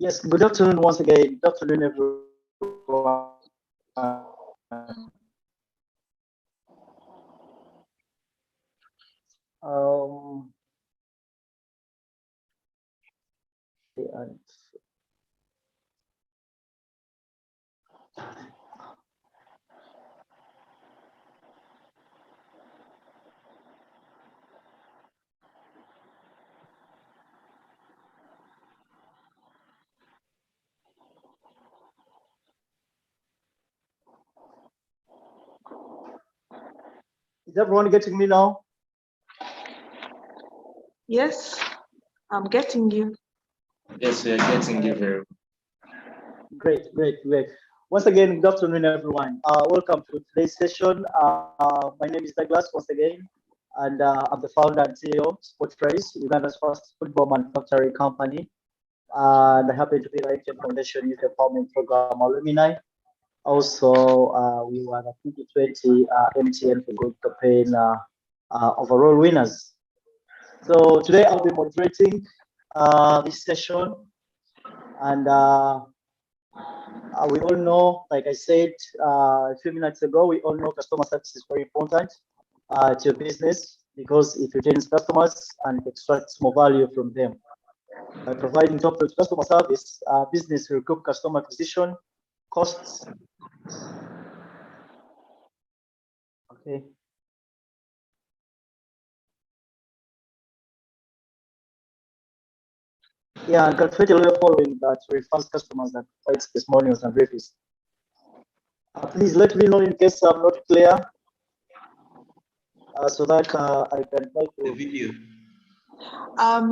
Yes, good afternoon once again. Good afternoon, everyone. Um, and is everyone getting me now? Yes, I'm getting you. Yes, we are getting you very well. Great. Once again, good afternoon, everyone. Welcome to today's session. My name is Douglas once again, and I'm the founder and CEO of Sportrace, Uganda's first football manufacturing company. And I happen to be the ITM Foundation Youth Empowerment Program alumni. Also, we were the 2020 MTN for Good campaign overall winners. So today I'll be moderating this session, and we all know, like I said a few minutes ago, we all know customer service is very important to your business because it retains customers and extracts more value from them. By providing top-notch customer service, business will recoup customer acquisition costs. Okay. Yeah, and calculate a lawyer following that refers customers that provides testimonials and reviews. Please let me know in case I'm not clear, so that I can try to. The video.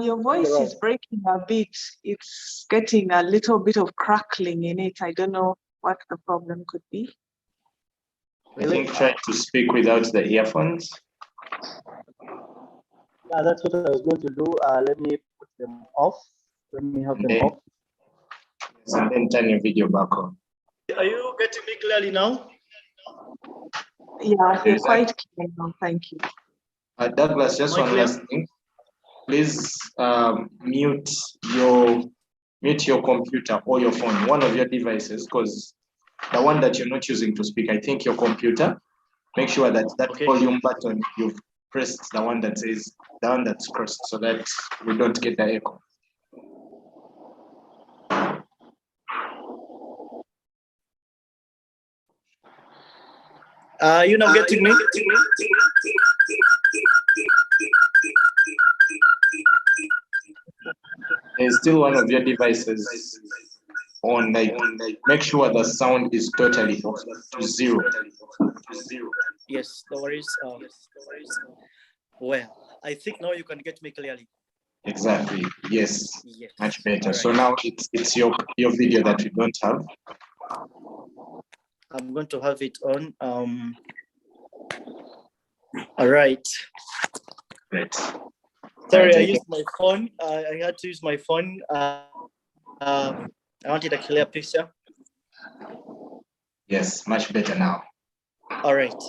Your voice is breaking a bit. It's getting a little bit of crackling in it. I don't know what the problem could be. I think try to speak without the earphones. Yeah, that's what I was going to do. Let me put them off. Let me have them off. Yes, and then turn your video back on. Are you getting me clearly now? Yeah, you're quite clear now. Thank you. Douglas, just one last thing. Please mute your computer or your phone, one of your devices, because the one that you're not using to speak, I think your computer. Make sure that volume button you've pressed the one that says the one that's crossed, so that we don't get the echo. You're not getting me? There's still one of your devices on, make sure the sound is totally off to zero. Yes, no worries. Well, I think now you can get me clearly. Exactly. Yes. Much better. Right. So now it's your video that we don't have. I'm going to have it on. All right. Great. Sorry, I used my phone. I had to use my phone. I wanted a clear picture. Yes, much better now. All right.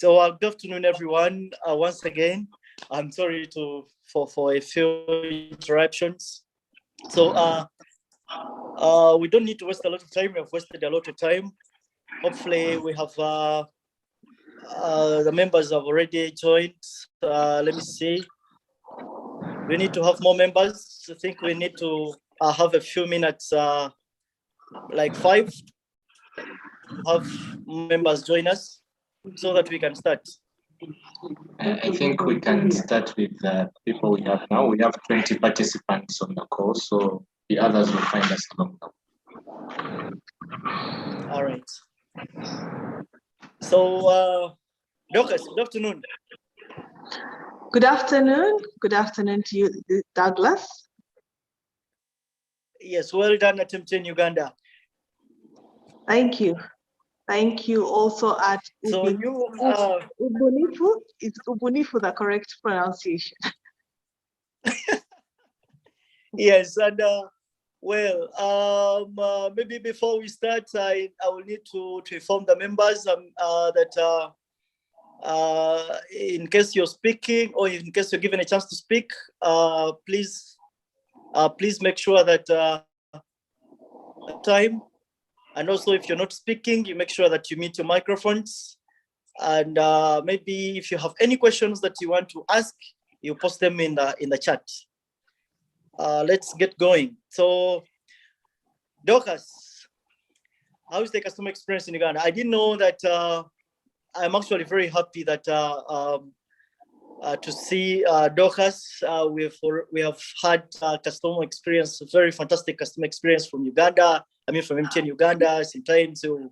So good afternoon, everyone. Once again, I'm sorry for a few interruptions. So we don't need to waste a lot of time. We have wasted a lot of time. Hopefully, we have the members have already joined. Let me see. We need to have more members. I think we need to have a few minutes, like 5, to have members join us so that we can start. I think we can start with the people we have now. We have 20 participants on the call, so the others will find us along the way. All right. So, Dorcas, good afternoon. Good afternoon. Good afternoon to you, Douglas. Yes, well done at MTN Uganda. Thank you. Thank you also at So Ubunifu. Is Ubunifu the correct pronunciation? Yes, and maybe before we start, I will need to inform the members that in case you're speaking or in case you're given a chance to speak, please please make sure that time, and also if you're not speaking, you make sure that you mute your microphones. And maybe if you have any questions that you want to ask, you post them in the chat. Let's get going. So, Dorcas, how is the customer experience in Uganda? I didn't know that. I'm actually very happy that to see Dorcas. We have had customer experience, very fantastic customer experience from Uganda. I mean, from MTN Uganda. Sometimes you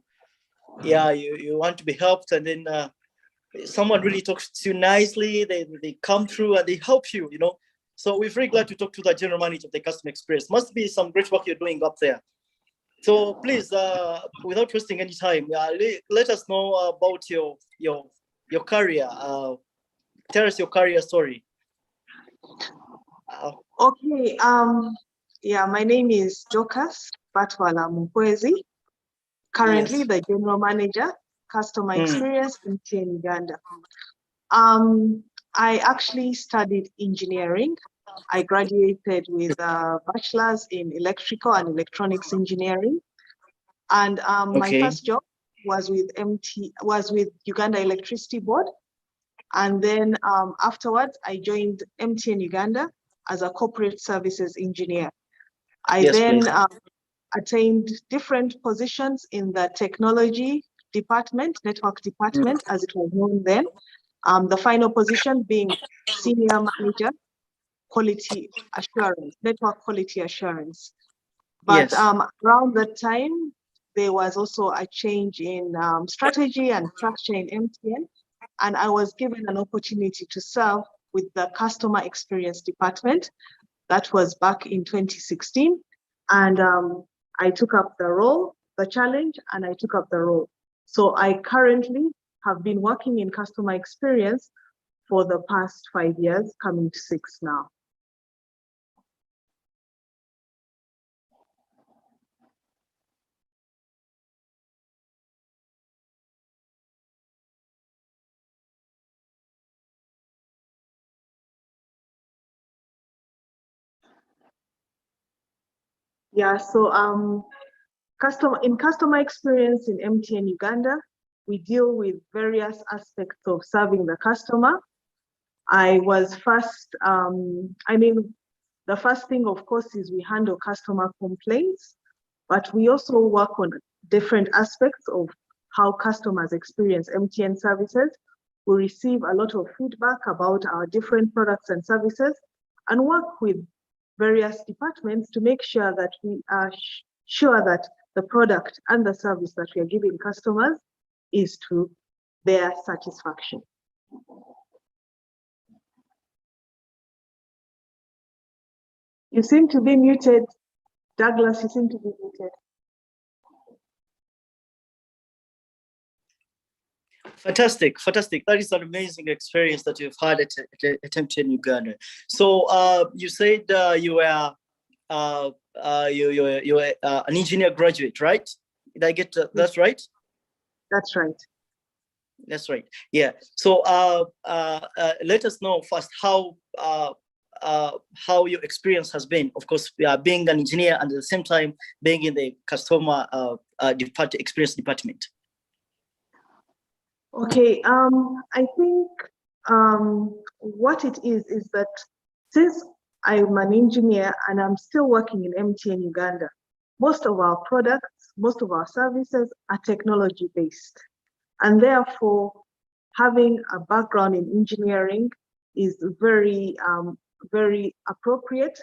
want to be helped, and then someone really talks to you nicely. They come through and they help you. So we're very glad to talk to the general manager of the customer experience. Must be some great work you're doing up there. So please, without wasting any time, let us know about your career. Tell us your career story. Okay. Yeah, my name is Dorcas Muhwezi. Currently, the general manager, customer experience in MTN Uganda. I actually studied engineering. I graduated with a bachelor's in electrical and electronics engineering. And my first job was with Uganda Electricity Board. And then afterwards, I joined MTN Uganda as a corporate services engineer. I then attained different positions in the technology department, network department, as it was known then. The final position being senior manager, quality assurance, network quality assurance. But around that time, there was also a change in strategy and structure in MTN, and I was given an opportunity to serve with the customer experience department. That was back in 2016, and I took up the role, the challenge, and I took up the role. So I currently have been working in customer experience for the past 5 years, coming to 6 now. Yeah, so customer experience in MTN Uganda, we deal with various aspects of serving the customer. I was first, the first thing, of course, is we handle customer complaints, but we also work on different aspects of how customers experience MTN services. We receive a lot of feedback about our different products and services, and work with various departments to make sure that we are sure that the product and the service that we are giving customers is to their satisfaction. You seem to be muted. Douglas, you seem to be muted. Fantastic. That is an amazing experience that you've had at MTN Uganda. So you said you were an engineer graduate, right? Did I get that's right? That's right. That's right. Yeah. So let us know first how your experience has been. Of course, being an engineer and at the same time being in the customer experience department. Okay. I think what it is that since I'm an engineer and I'm still working in MTN Uganda, most of our products, most of our services are technology based. And therefore, having a background in engineering is very, very appropriate.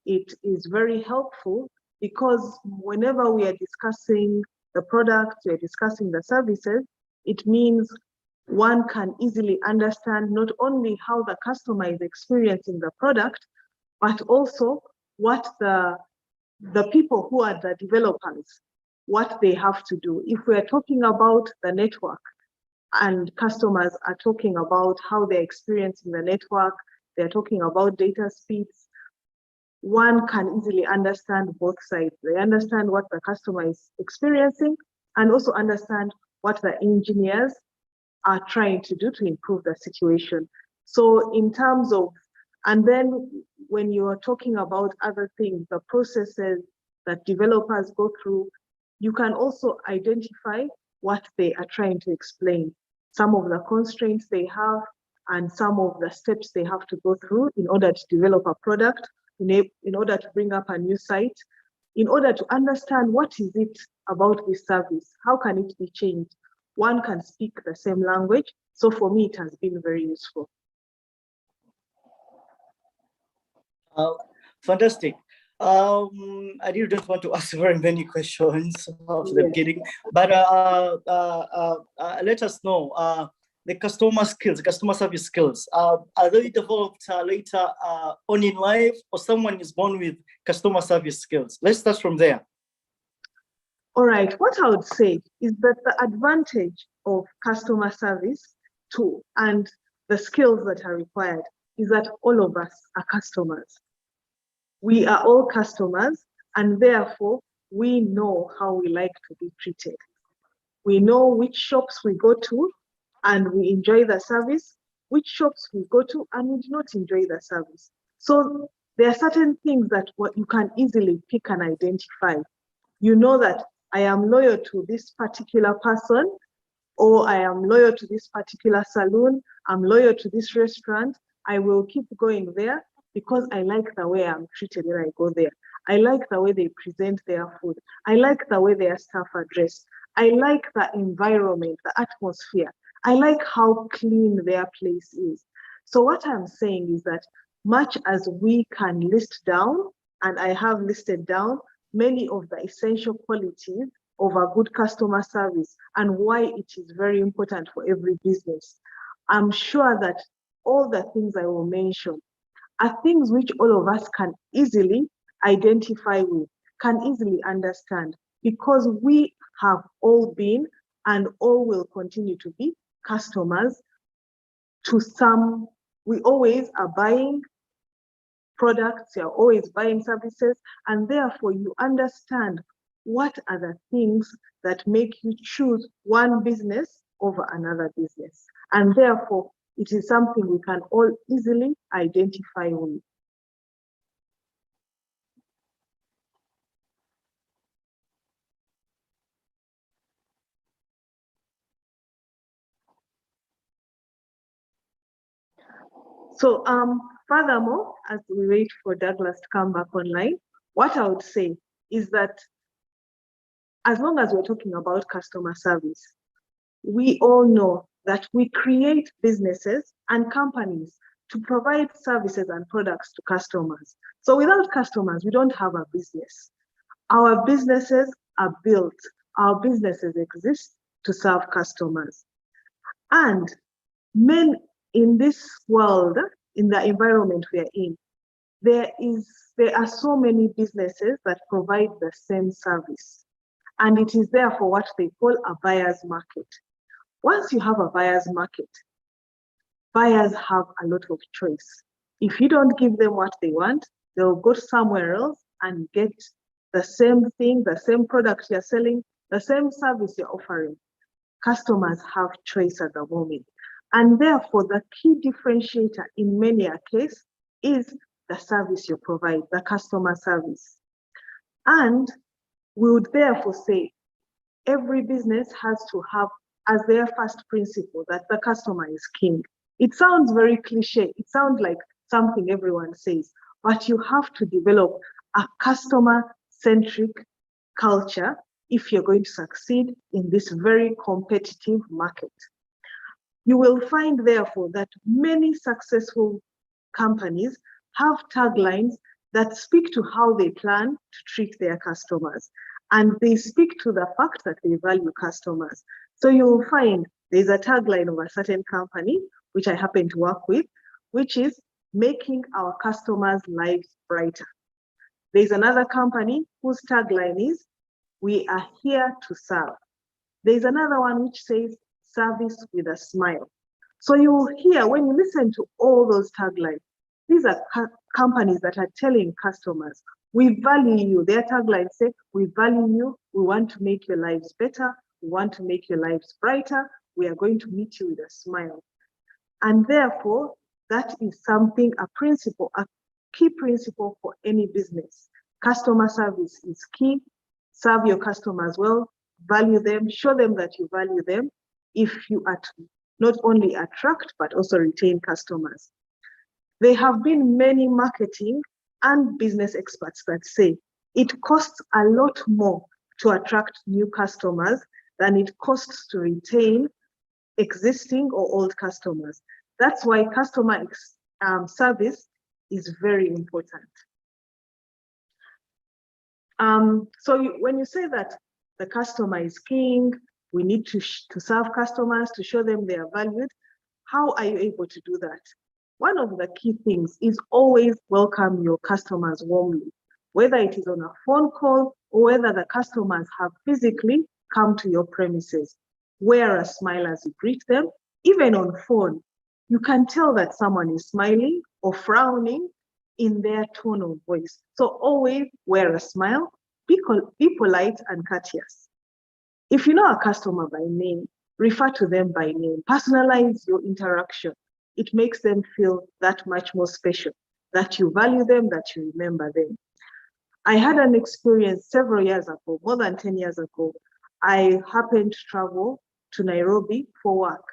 It is very helpful because whenever we are discussing the products, we are discussing the services, it means one can easily understand not only how the customer is experiencing the product, but also what the people who are the developers, what they have to do. If we are talking about the network and customers are talking about how they're experiencing the network, they're talking about data speeds, one can easily understand both sides. They understand what the customer is experiencing and also understand what the engineers are trying to do to improve the situation. So in terms of, and then when you are talking about other things, the processes that developers go through, you can also identify what they are trying to explain, some of the constraints they have, and some of the steps they have to go through in order to develop a product, in order to bring up a new site, in order to understand what is it about this service, how can it be changed. One can speak the same language. So for me, it has been very useful. Fantastic. I really don't want to ask very many questions after the beginning, but let us know the customer skills, customer service skills. Are they developed later on in life, or someone is born with customer service skills? Let's start from there. All right, what I would say is that the advantage of customer service too, and the skills that are required, is that all of us are customers. We are all customers, and therefore we know how we like to be treated. We know which shops we go to and we enjoy the service, which shops we go to and we do not enjoy the service. So there are certain things that you can easily pick and identify. You know that I am loyal to this particular person, or I am loyal to this particular salon, I'm loyal to this restaurant, I will keep going there because I like the way I'm treated when I go there. I like the way they present their food. I like the way their staff are dressed. I like the environment, the atmosphere. I like how clean their place is. So what I'm saying is that much as we can list down, and I have listed down many of the essential qualities of a good customer service and why it is very important for every business, I'm sure that all the things I will mention are things which all of us can easily identify with, can easily understand, because we have all been and all will continue to be customers to some. We always are buying products, you're always buying services, and therefore you understand what are the things that make you choose one business over another business. And therefore, it is something we can all easily identify with. So furthermore, as we wait for Douglas to come back online, what I would say is that as long as we're talking about customer service, we all know that we create businesses and companies to provide services and products to customers. So without customers, we don't have a business. Our businesses are built, our businesses exist to serve customers. And men in this world, in the environment we are in, there are so many businesses that provide the same service. And it is therefore what they call a buyer's market. Once you have a buyer's market, buyers have a lot of choice. If you don't give them what they want, they'll go somewhere else and get the same thing, the same product you're selling, the same service you're offering. Customers have choice at the moment. And therefore, the key differentiator in many a case is the service you provide, the customer service. And we would therefore say every business has to have as their first principle that the customer is king. It sounds very cliche. It sounds like something everyone says, but you have to develop a customer-centric culture if you're going to succeed in this very competitive market. You will find, therefore, that many successful companies have taglines that speak to how they plan to treat their customers. And they speak to the fact that they value customers. So you will find there's a tagline of a certain company, which I happen to work with, which is making our customers' lives brighter. There's another company whose tagline is, we are here to serve. There's another one which says, service with a smile. So you will hear, when you listen to all those taglines, these are companies that are telling customers, we value you. Their taglines say, we value you, we want to make your lives better, we want to make your lives brighter, we are going to meet you with a smile. And therefore, that is something, a principle, a key principle for any business. Customer service is key. Serve your customers well, value them, show them that you value them if you are to not only attract, but also retain customers. There have been many marketing and business experts that say it costs a lot more to attract new customers than it costs to retain existing or old customers. That's why customer service is very important. When you say that the customer is king, we need to serve customers, to show them they are valued, how are you able to do that? One of the key things is always welcome your customers warmly, whether it is on a phone call or whether the customers have physically come to your premises. Wear a smile as you greet them. Even on phone, you can tell that someone is smiling or frowning in their tone of voice. So always wear a smile, be polite and courteous. If you know a customer by name, refer to them by name. Personalize your interaction. It makes them feel that much more special, that you value them, that you remember them. I had an experience several years ago, more than 10 years ago. I happened to travel to Nairobi for work,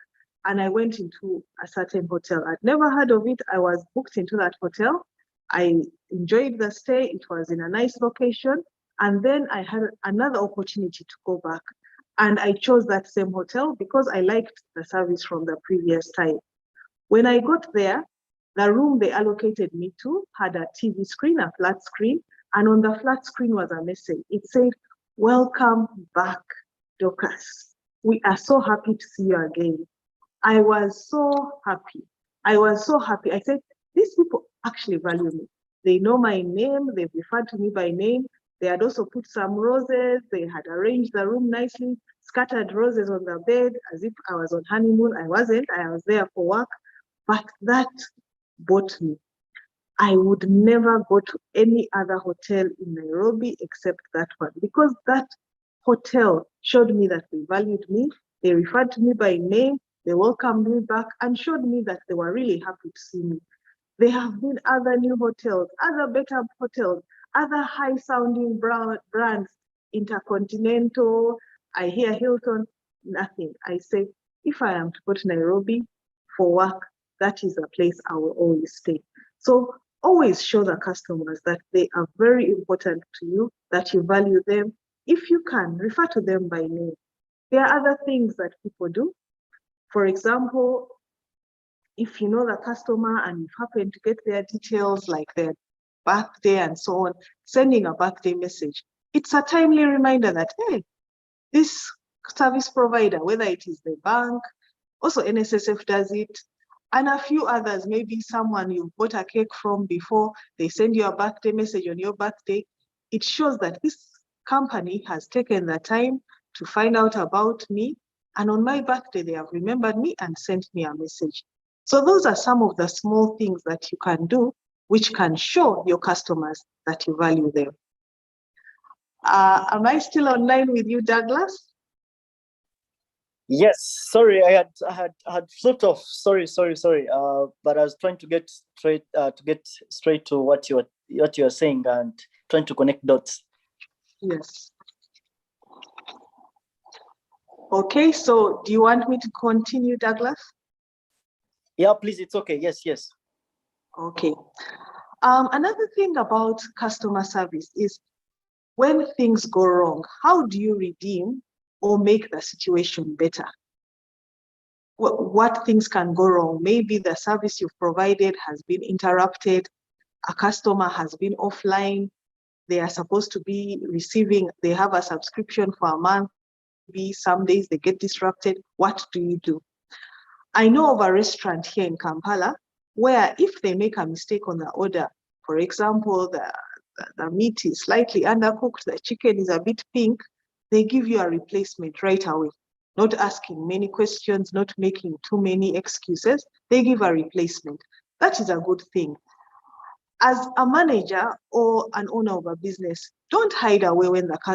and I went into a certain hotel. I'd never heard of it. I was booked into that hotel. I enjoyed the stay. It was in a nice location. And then I had another opportunity to go back. And I chose that same hotel because I liked the service from the previous time. When I got there, the room they allocated me to had a TV screen, a flat screen. And on the flat screen was a message. It said, "Welcome back, Dorcas. We are so happy to see you again." I was so happy. I said, these people actually value me. They know my name. They've referred to me by name. They had also put some roses. They had arranged the room nicely, scattered roses on the bed as if I was on honeymoon. I wasn't. I was there for work. But that bought me. I would never go to any other hotel in Nairobi except that one, because that hotel showed me that they valued me. They referred to me by name. They welcomed me back and showed me that they were really happy to see me. There have been other new hotels, other better hotels, other high-sounding brands, Intercontinental, I hear Hilton, nothing. I say, if I am to go to Nairobi for work, that is a place I will always stay. So always show the customers that they are very important to you, that you value them. If you can, refer to them by name. There are other things that people do. For example, if you know the customer and you happen to get their details like their birthday and so on, sending a birthday message. It's a timely reminder that, hey, this service provider, whether it is the bank, also NSSF does it, and a few others, maybe someone you bought a cake from before, they send you a birthday message on your birthday. It shows that this company has taken the time to find out about me, and on my birthday, they have remembered me and sent me a message. So those are some of the small things that you can do, which can show your customers that you value them. Am I still online with you, Douglas? Yes, sorry, I had flipped off. Sorry. But I was trying to get straight to what you're saying and trying to connect dots. Yes. Okay, so do you want me to continue, Douglas? Yeah, please, it's okay. Yes. Okay. Another thing about customer service is when things go wrong, how do you redeem or make the situation better? What things can go wrong? Maybe the service you've provided has been interrupted, a customer has been offline, they are supposed to be receiving, they have a subscription for a month, maybe some days they get disrupted. What do you do? I know of a restaurant here in Kampala where if they make a mistake on the order, for example, the meat is slightly undercooked, the chicken is a bit pink, they give you a replacement right away, not asking many questions, not making too many excuses. They give a replacement. That is a good thing. As a manager or an owner of a business, don't hide away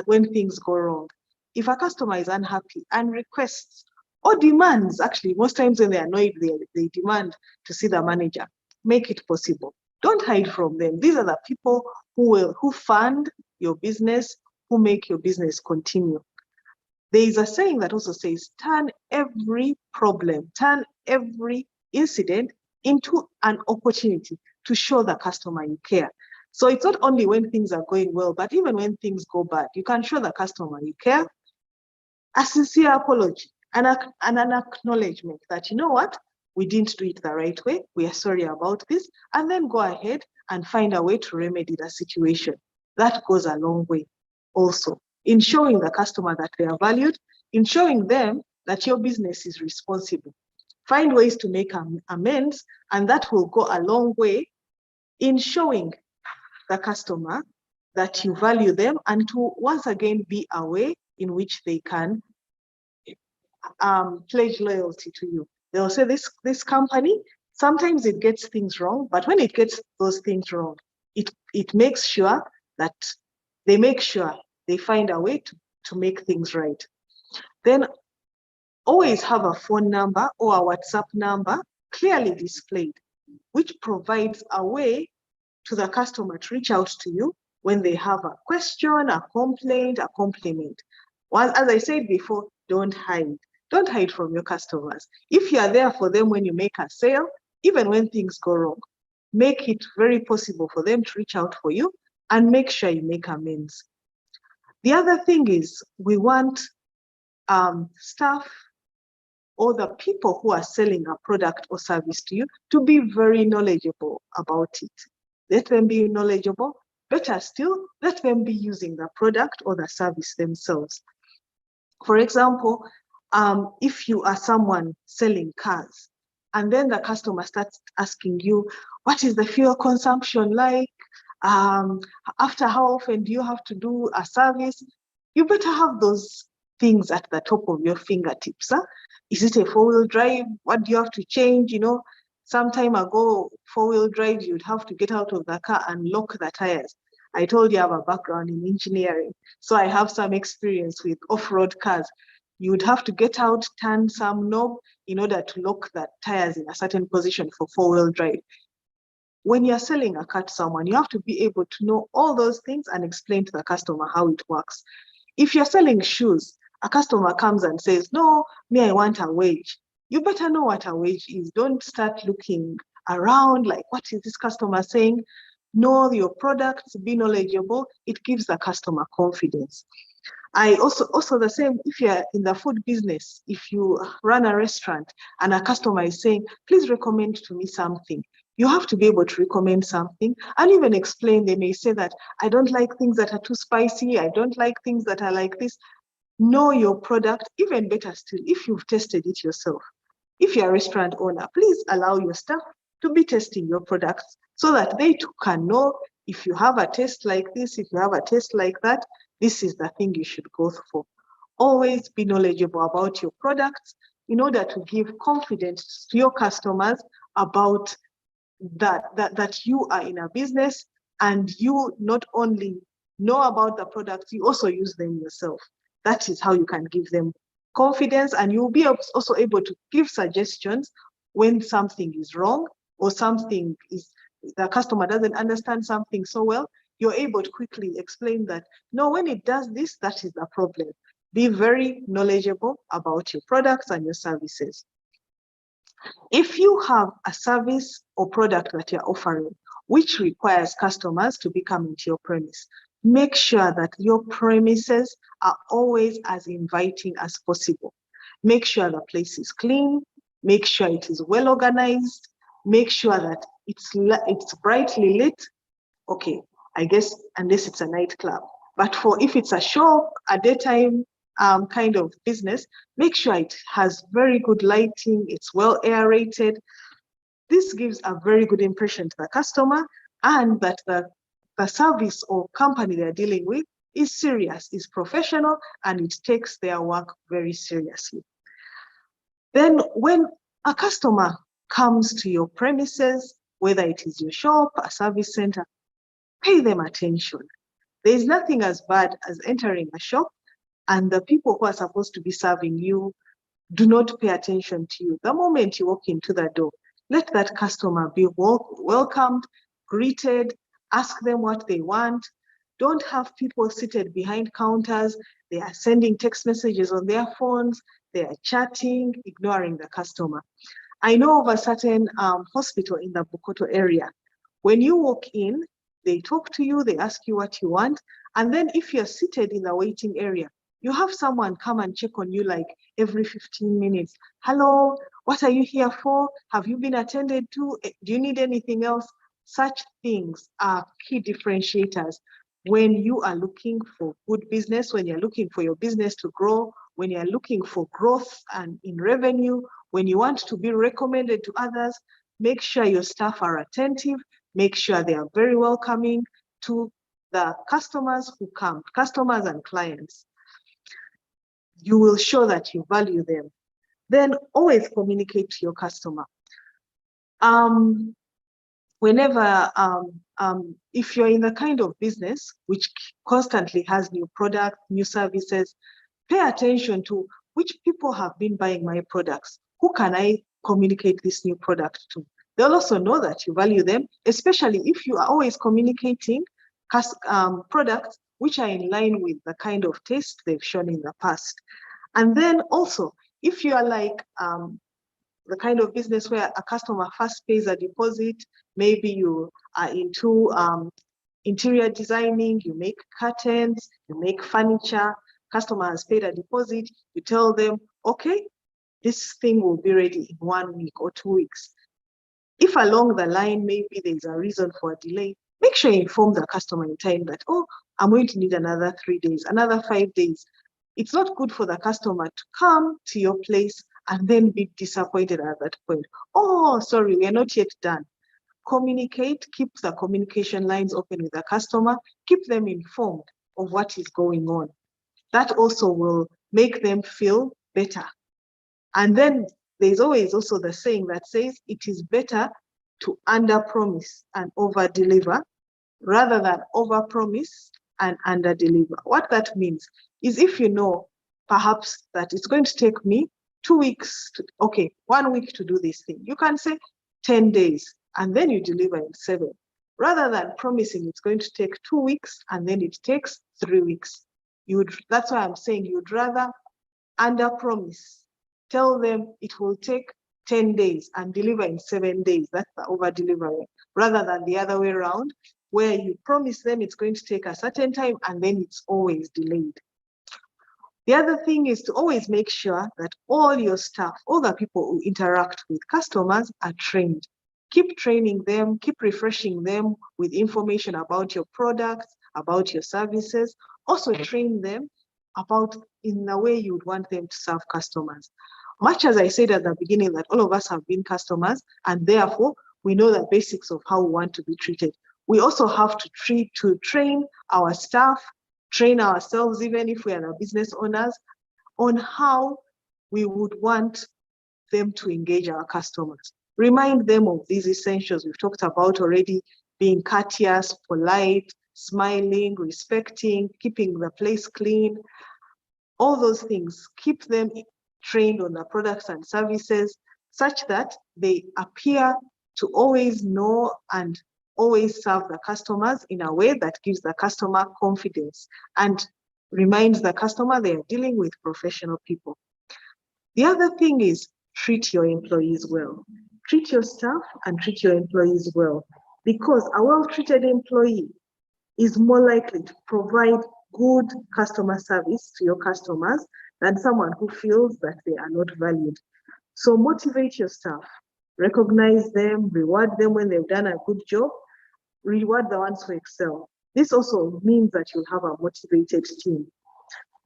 when things go wrong. If a customer is unhappy and requests or demands, actually, most times when they're annoyed, they demand to see the manager, make it possible. Don't hide from them. These are the people who fund your business, who make your business continue. There is a saying that also says, turn every problem, turn every incident into an opportunity to show the customer you care. So it's not only when things are going well, but even when things go bad, you can show the customer you care, a sincere apology, and an acknowledgement that, you know what, we didn't do it the right way, we are sorry about this, and then go ahead and find a way to remedy the situation. That goes a long way also in showing the customer that they are valued, in showing them that your business is responsible. Find ways to make amends, and that will go a long way in showing the customer that you value them, and to once again be a way in which they can pledge loyalty to you. They'll say this company, sometimes it gets things wrong, but when it gets those things wrong, it makes sure that they make sure they find a way to make things right. Then always have a phone number or a WhatsApp number clearly displayed, which provides a way to the customer to reach out to you when they have a question, a complaint, a compliment. Well, as I said before, don't hide. Don't hide from your customers. If you are there for them when you make a sale, even when things go wrong, make it very possible for them to reach out for you and make sure you make amends. The other thing is we want staff or the people who are selling a product or service to you to be very knowledgeable about it. Let them be knowledgeable. Better still, let them be using the product or the service themselves. For example, if you are someone selling cars, and then the customer starts asking you, what is the fuel consumption like? After how often do you have to do a service? You better have those things at the top of your fingertips. Huh? Is it a four-wheel drive? What do you have to change? You know, some time ago, four-wheel drive, you'd have to get out of the car and lock the tires. I told you I have a background in engineering, so I have some experience with off-road cars. You would have to get out, turn some knob in order to lock the tires in a certain position for four-wheel drive. When you're selling a car to someone, you have to be able to know all those things and explain to the customer how it works. If you're selling shoes, a customer comes and says, no, me, I want a wedge. You better know what a wedge is. Don't start looking around like, what is this customer saying? Know your products, be knowledgeable. It gives the customer confidence. I also the same, if you're in the food business, if you run a restaurant and a customer is saying, please recommend to me something, you have to be able to recommend something and even explain. They may say that I don't like things that are too spicy, I don't like things that are like this. Know your product. Even better still, if you've tested it yourself. If you're a restaurant owner, please allow your staff to be testing your products so that they too can know if you have a taste like this, if you have a taste like that, this is the thing you should go for. Always be knowledgeable about your products in order to give confidence to your customers about that you are in a business and you not only know about the products, you also use them yourself. That is how you can give them confidence, and you'll be also able to give suggestions when something is wrong or something is, the customer doesn't understand something so well. You're able to quickly explain that, no, when it does this, that is the problem. Be very knowledgeable about your products and your services. If you have a service or product that you're offering, which requires customers to be coming to your premise, make sure that your premises are always as inviting as possible. Make sure the place is clean, make sure it is well organized, make sure that it's brightly lit. Okay, I guess unless it's a nightclub, but if it's a shop, a daytime kind of business, make sure it has very good lighting, it's well aerated. This gives a very good impression to the customer, and that the service or company they're dealing with is serious, is professional, and it takes their work very seriously. Then when a customer comes to your premises, whether it is your shop, a service center, pay them attention. There is nothing as bad as entering a shop and the people who are supposed to be serving you do not pay attention to you. The moment you walk into the door, let that customer be welcomed, greeted, ask them what they want. Don't have people seated behind counters. They are sending text messages on their phones. They are chatting, ignoring the customer. I know of a certain hospital in the Bukoto area. When you walk in, they talk to you, they ask you what you want. And then if you're seated in the waiting area, you have someone come and check on you like every 15 minutes. Hello, what are you here for? Have you been attended to? Do you need anything else? Such things are key differentiators when you are looking for good business, when you're looking for your business to grow, when you're looking for growth and in revenue, when you want to be recommended to others. Make sure your staff are attentive, make sure they are very welcoming to the customers who come, customers and clients. You will show that you value them. Then always communicate to your customer. Whenever, if you're in the kind of business which constantly has new products, new services, pay attention to which people have been buying my products. Who can I communicate this new product to? They'll also know that you value them, especially if you are always communicating products which are in line with the kind of taste they've shown in the past. And then also, if you are like the kind of business where a customer first pays a deposit, maybe you are into interior designing, you make curtains, you make furniture, customer has paid a deposit, you tell them, okay, this thing will be ready in 1 week or 2 weeks. If along the line, maybe there's a reason for a delay, make sure you inform the customer in time that, oh, I'm going to need another 3 days, another 5 days. It's not good for the customer to come to your place and then be disappointed at that point. Oh, sorry, we are not yet done. Communicate, keep the communication lines open with the customer, keep them informed of what is going on. That also will make them feel better. And then there's always also the saying that says it is better to under-promise and over-deliver rather than over-promise and under-deliver. What that means is if you know perhaps that it's going to take me 2 weeks, 1 week to do this thing, you can say 10 days and then you deliver in 7, rather than promising it's going to take 2 weeks and then it takes 3 weeks. That's why I'm saying you'd rather under-promise. Tell them it will take 10 days and deliver in 7 days. That's the over-delivery, rather than the other way around, where you promise them it's going to take a certain time and then it's always delayed. The other thing is to always make sure that all your staff, all the people who interact with customers are trained. Keep training them, keep refreshing them with information about your products, about your services. Also train them about in the way you would want them to serve customers. Much as I said at the beginning that all of us have been customers and therefore we know the basics of how we want to be treated. We also have to train our staff, train ourselves, even if we are the business owners, on how we would want them to engage our customers. Remind them of these essentials we've talked about already, being courteous, polite, smiling, respecting, keeping the place clean, all those things. Keep them trained on the products and services such that they appear to always know and always serve the customers in a way that gives the customer confidence and reminds the customer they are dealing with professional people. The other thing is treat your employees well. Treat your staff and treat your employees well, because a well-treated employee is more likely to provide good customer service to your customers than someone who feels that they are not valued. So motivate your staff, recognize them, reward them when they've done a good job, reward the ones who excel. This also means that you'll have a motivated team.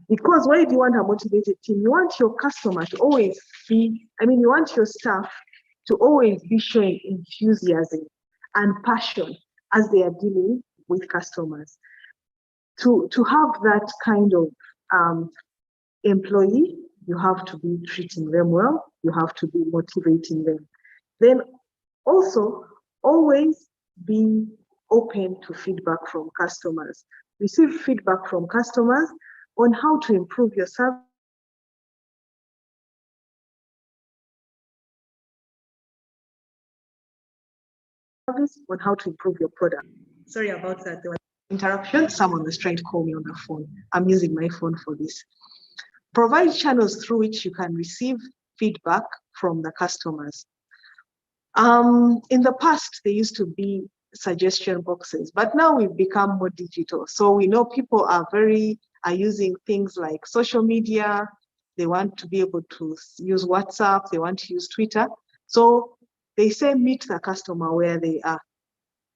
Because why do you want a motivated team? You want your customer to always be, you want your staff to always be showing enthusiasm and passion as they are dealing with customers. To have that kind of employee, you have to be treating them well, you have to be motivating them. Then also always be open to feedback from customers. Receive feedback from customers on how to improve your service service, on how to improve your product. Sorry about that. There was interruption. Someone was trying to call me on the phone. I'm using my phone for this. Provide channels through which you can receive feedback from the customers. In the past, there used to be suggestion boxes, but now we've become more digital. So we know people are using things like social media. They want to be able to use WhatsApp. They want to use Twitter. So they say meet the customer where they are.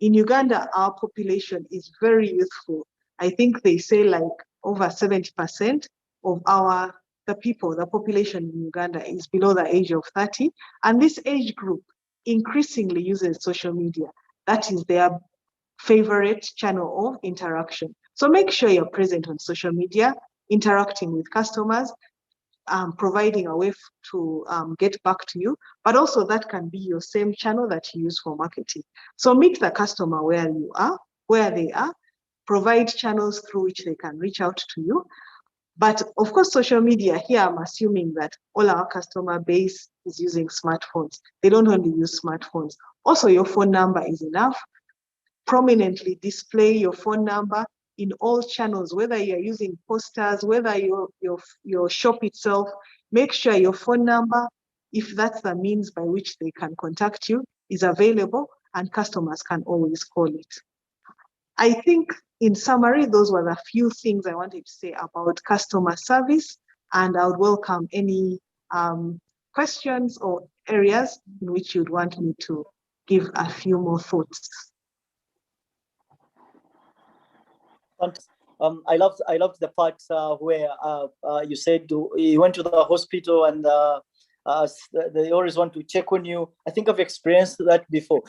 In Uganda, our population is very youthful. I think they say like over 70% of the population in Uganda is below the age of 30. And this age group increasingly uses social media. That is their favorite channel of interaction. So make sure you're present on social media, interacting with customers, providing a way to get back to you, but also that can be your same channel that you use for marketing. So meet the customer where they are, provide channels through which they can reach out to you. But of course, social media here, I'm assuming that all our customer base is using smartphones. They don't only use smartphones. Also, your phone number is enough. Prominently display your phone number in all channels, whether you're using posters, whether your shop itself. Make sure your phone number, if that's the means by which they can contact you, is available and customers can always call it. I think in summary, those were the few things I wanted to say about customer service, and I would welcome any questions or areas in which you'd want me to give a few more thoughts. I loved the part where you said you went to the hospital and they always want to check on you. I think I've experienced that before.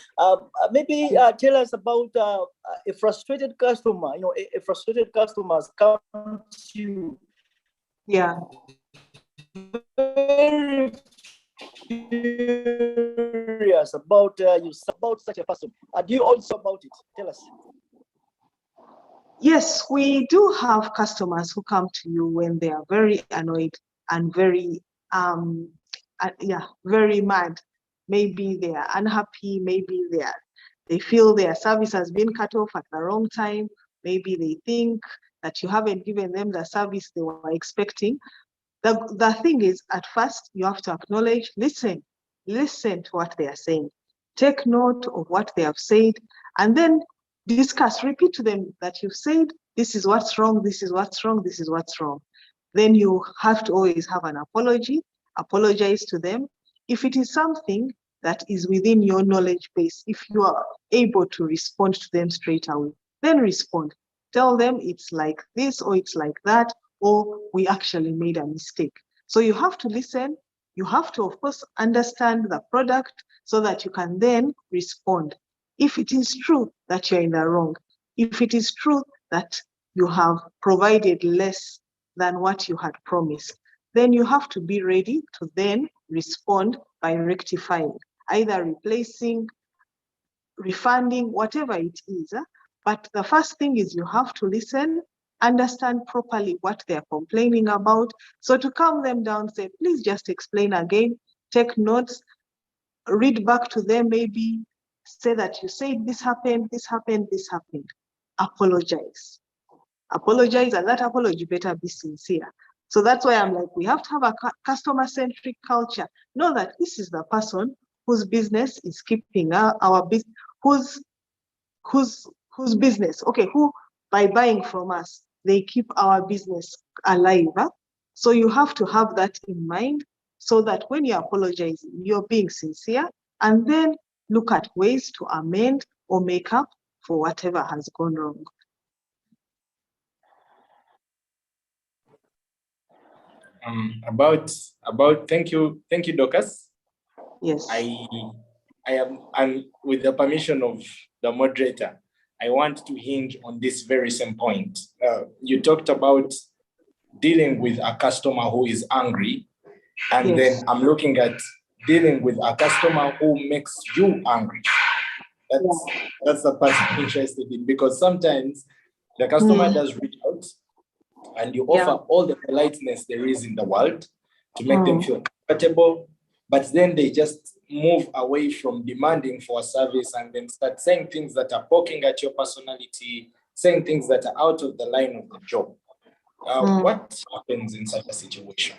Maybe tell us about a frustrated customer. You know, a frustrated customer comes to you. Yeah. Very curious about such a person. Do you also about it? Tell us. Yes, we do have customers who come to you when they are very annoyed and very very mad. Maybe they are unhappy, maybe they feel their service has been cut off at the wrong time, maybe they think that you haven't given them the service they were expecting. The thing is, at first you have to acknowledge, listen to what they are saying, take note of what they have said, and then discuss, repeat to them that you've said, this is what's wrong, this is what's wrong, this is what's wrong. Then you have to always have an apology, apologize to them. If it is something that is within your knowledge base, if you are able to respond to them straight away, then respond. Tell them it's like this or it's like that, or we actually made a mistake. So you have to listen. You have to, of course, understand the product so that you can then respond. If it is true that you're in the wrong, if it is true that you have provided less than what you had promised, then you have to be ready to then respond by rectifying, either replacing, refunding, whatever it is. But the first thing is you have to listen, understand properly what they're complaining about. So to calm them down, say, please just explain again, take notes, read back to them, maybe say that you said this happened, this happened, this happened. Apologize. Apologize, and that apology better be sincere. So that's why I'm like, we have to have a customer-centric culture. Know that this is the person whose business is keeping our business, whose business, okay, who by buying from us, they keep our business alive. So you have to have that in mind so that when you apologize, you're being sincere, and then look at ways to amend or make up for whatever has gone wrong. Thank you, Dorcas. Yes. I'm with the permission of the moderator, I want to hinge on this very same point. You talked about dealing with a customer who is angry, and then I'm looking at dealing with a customer who makes you angry. That's the part I'm interested in, because sometimes the customer does reach out and you offer all the politeness there is in the world to make them feel comfortable, but then they just move away from demanding for a service and then start saying things that are poking at your personality, saying things that are out of the line of the job. What happens in such a situation?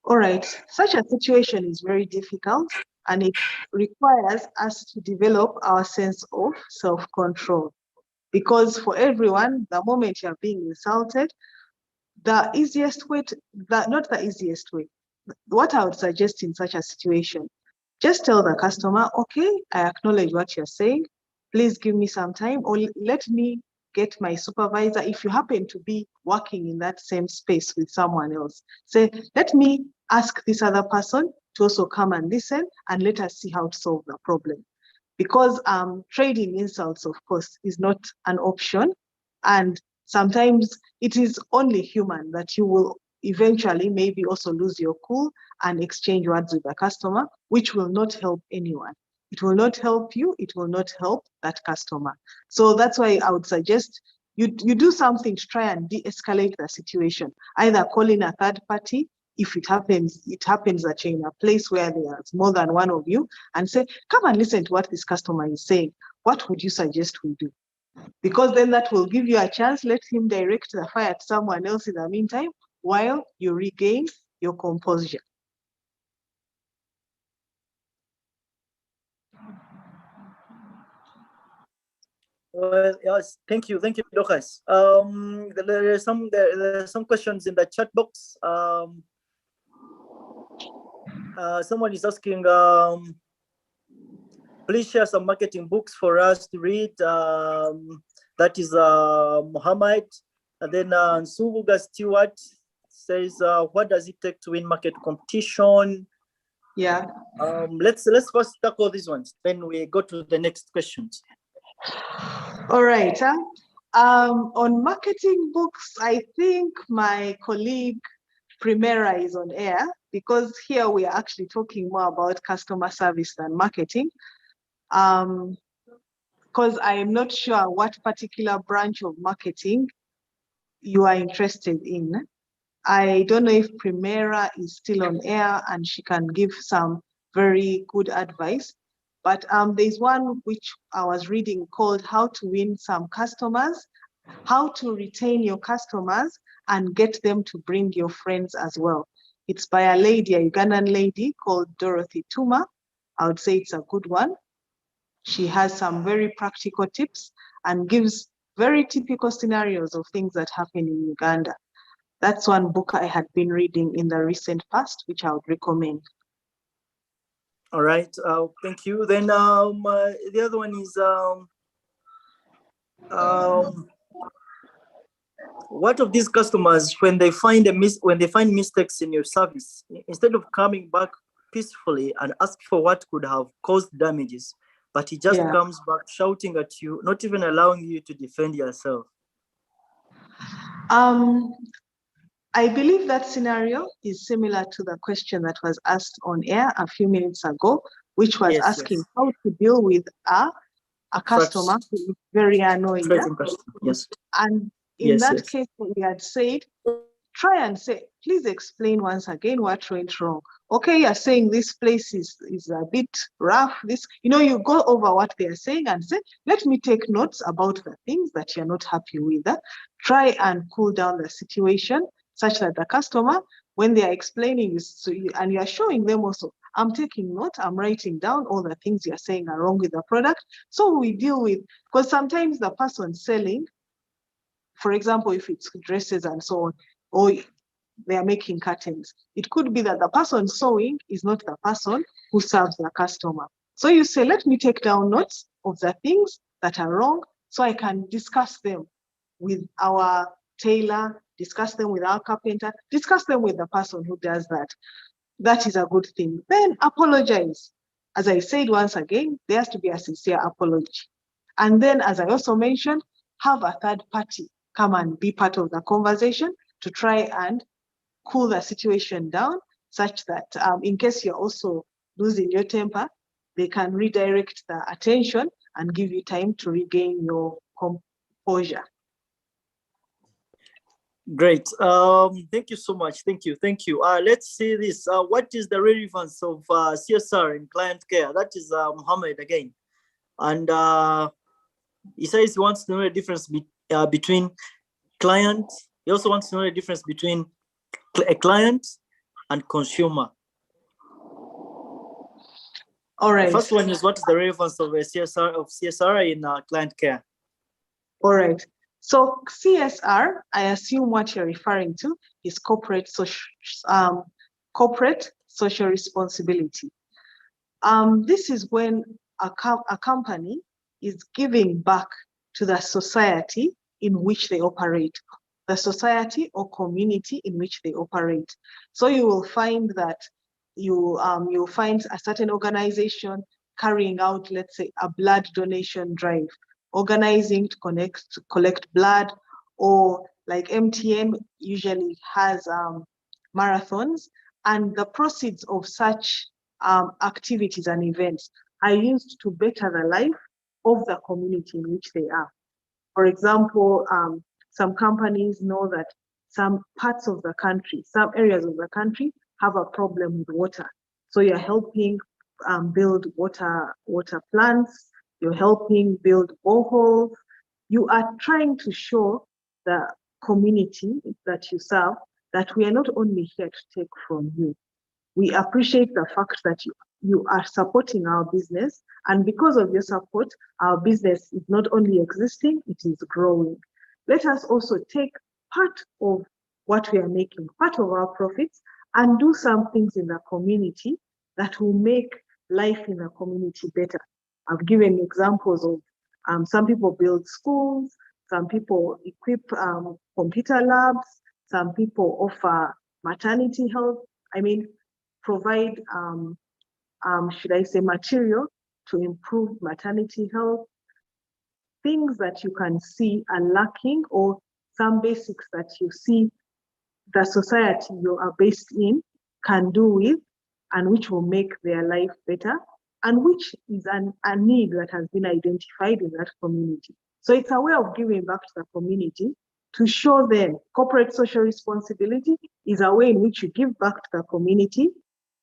All right, such a situation is very difficult and it requires us to develop our sense of self-control. Because for everyone, the moment you're being insulted, the easiest way, not the easiest way, what I would suggest in such a situation, just tell the customer, okay, I acknowledge what you're saying. Please give me some time, or let me get my supervisor. If you happen to be working in that same space with someone else, say, let me ask this other person to also come and listen, and let us see how to solve the problem. Because trading insults, of course, is not an option. And sometimes it is only human that you will eventually maybe also lose your cool and exchange words with the customer, which will not help anyone. It will not help you, it will not help that customer. So that's why I would suggest you do something to try and de-escalate the situation. Either call in a third party, if it happens that you're in a place where there's more than one of you, and say, come and listen to what this customer is saying. What would you suggest we do? Because then that will give you a chance. Let him direct the fire at someone else in the meantime, while you regain your composure. Well, yes, thank you, Dorcas. There are some questions in the chat box. Someone is asking, please share some marketing books for us to read. That is Muhammad. And then Nsubuga Stewart says, what does it take to win market competition? Yeah. Let's first tackle these ones, then we go to the next questions. All right. On marketing books, I think my colleague Primera is on air, because here we are actually talking more about customer service than marketing. Because I am not sure what particular branch of marketing you are interested in. I don't know if Primera is still on air and she can give some very good advice. But there's one which I was reading called How to Win Some Customers, How to Retain Your Customers and Get Them to Bring Your Friends as well. It's by a lady, a Ugandan lady called Dorothy Tuma. I would say it's a good one. She has some very practical tips and gives very typical scenarios of things that happen in Uganda. That's one book I had been reading in the recent past, which I would recommend. All right, thank you. Then the other one is, what of these customers when they find mistakes in your service, instead of coming back peacefully and ask for what could have caused damages, but he just comes back shouting at you, not even allowing you to defend yourself? I believe that scenario is similar to the question that was asked on air a few minutes ago, which was asking how to deal with a customer who is very annoying. Yes. And in that case, we had said, try and say, please explain once again what went wrong. Okay, you're saying this place is a bit rough. You go over what they're saying and say, let me take notes about the things that you're not happy with. Try and cool down the situation such that the customer, when they are explaining this to you, and you're showing them also, I'm taking note, I'm writing down all the things you're saying are wrong with the product. So we deal with, because sometimes the person selling, for example, if it's dresses and so on, or they are making curtains, it could be that the person sewing is not the person who serves the customer. So you say, let me take down notes of the things that are wrong so I can discuss them with our tailor, discuss them with our carpenter, discuss them with the person who does that. That is a good thing. Then apologize. As I said once again, there has to be a sincere apology. And then, as I also mentioned, have a third party come and be part of the conversation to try and cool the situation down, such that in case you're also losing your temper, they can redirect the attention and give you time to regain your composure. Great. Thank you so much. Thank you. Let's see this. What is the relevance of CSR in client care? That is Mohammed again. And he says he wants to know the difference between client. He also wants to know the difference between a client and consumer. All right. The first one is, what is the relevance of CSR in client care? All right. So CSR, I assume what you're referring to is corporate social responsibility. This is when a company is giving back to the society in which they operate, the society or community in which they operate. So you will find that you'll find a certain organization carrying out, let's say, a blood donation drive, organizing to collect blood, or like MTN usually has marathons, and the proceeds of such activities and events are used to better the life of the community in which they are. For example, some companies know that some parts of the country, some areas of the country have a problem with water. So you're helping build water plants, you're helping build boreholes. You are trying to show the community that you serve that we are not only here to take from you. We appreciate the fact that you are supporting our business, and because of your support, our business is not only existing, it is growing. Let us also take part of what we are making, part of our profits, and do some things in the community that will make life in the community better. I've given examples of some people build schools, some people equip computer labs, some people offer maternity health. I mean, provide, should I say, material to improve maternity health, things that you can see are lacking, or some basics that you see the society you are based in can do with, and which will make their life better, and which is a need that has been identified in that community. So it's a way of giving back to the community to show them corporate social responsibility is a way in which you give back to the community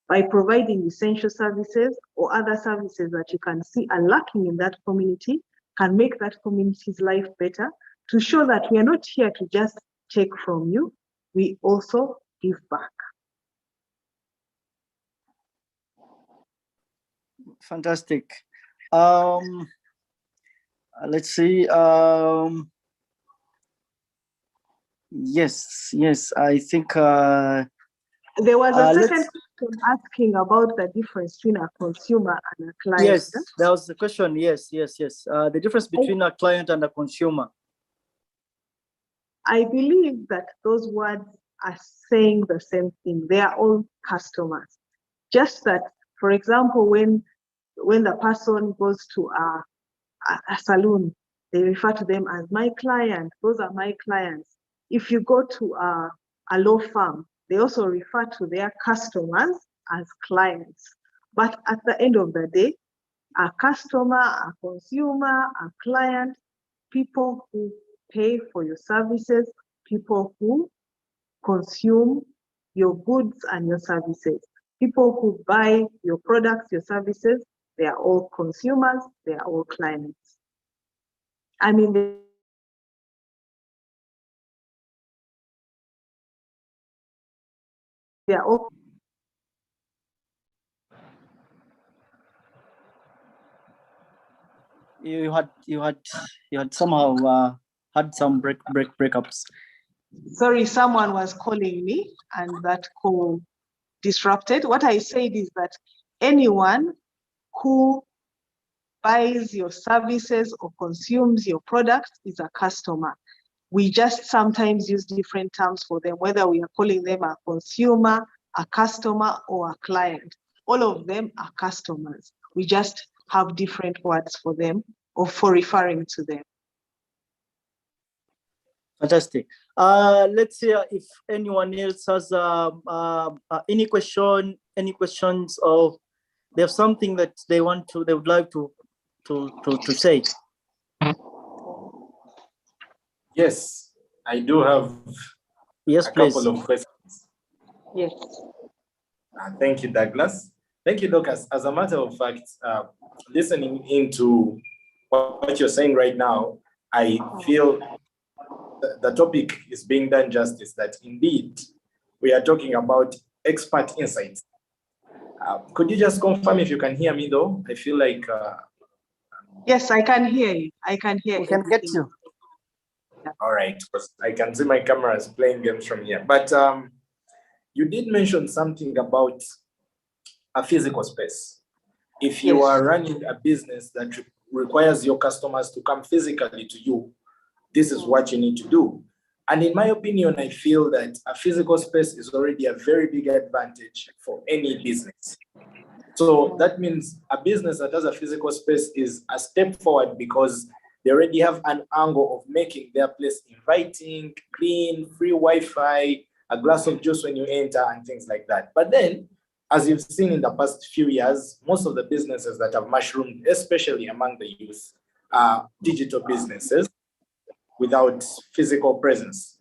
by providing essential services or other services that you can see are lacking in that community, can make that community's life better, to show that we are not here to just take from you, we also give back. Fantastic. Let's see. Yes, I think there was a second question asking about the difference between a consumer and a client. Yes, that was the question. Yes. The difference between a client and a consumer. I believe that those words are saying the same thing. They are all customers. Just that, for example, when the person goes to a salon, they refer to them as my client. Those are my clients. If you go to a law firm, they also refer to their customers as clients. But at the end of the day, a customer, a consumer, a client, people who pay for your services, people who consume your goods and your services, people who buy your products, your services, they are all consumers, they are all clients. I mean, they are all. You had somehow had some breakups. Sorry, someone was calling me and that call disrupted. What I said is that anyone who buys your services or consumes your products is a customer. We just sometimes use different terms for them, whether we are calling them a consumer, a customer, or a client. All of them are customers. We just have different words for them or for referring to them. Fantastic. Let's see if anyone else has any questions, or they have something that they would like to say. Yes, I do have Yes, a please. couple of questions. Yes. Thank you, Douglas. Thank you, Dorcas. As a matter of fact, listening into what you're saying right now, I feel the topic is being done justice, that indeed we are talking about expert insights. Could you just confirm if you can hear me though? I feel like... Yes, I can hear you. I can hear you. We can get you. All right, because I can see my cameras playing games from here. But you did mention something about a physical space. If you are running a business that requires your customers to come physically to you, this is what you need to do. And in my opinion, I feel that a physical space is already a very big advantage for any business. So that means a business that has a physical space is a step forward because they already have an angle of making their place inviting, clean, free Wi-Fi, a glass of juice when you enter, and things like that. But then, as you've seen in the past few years, most of the businesses that have mushroomed, especially among the youth, are digital businesses without physical presence.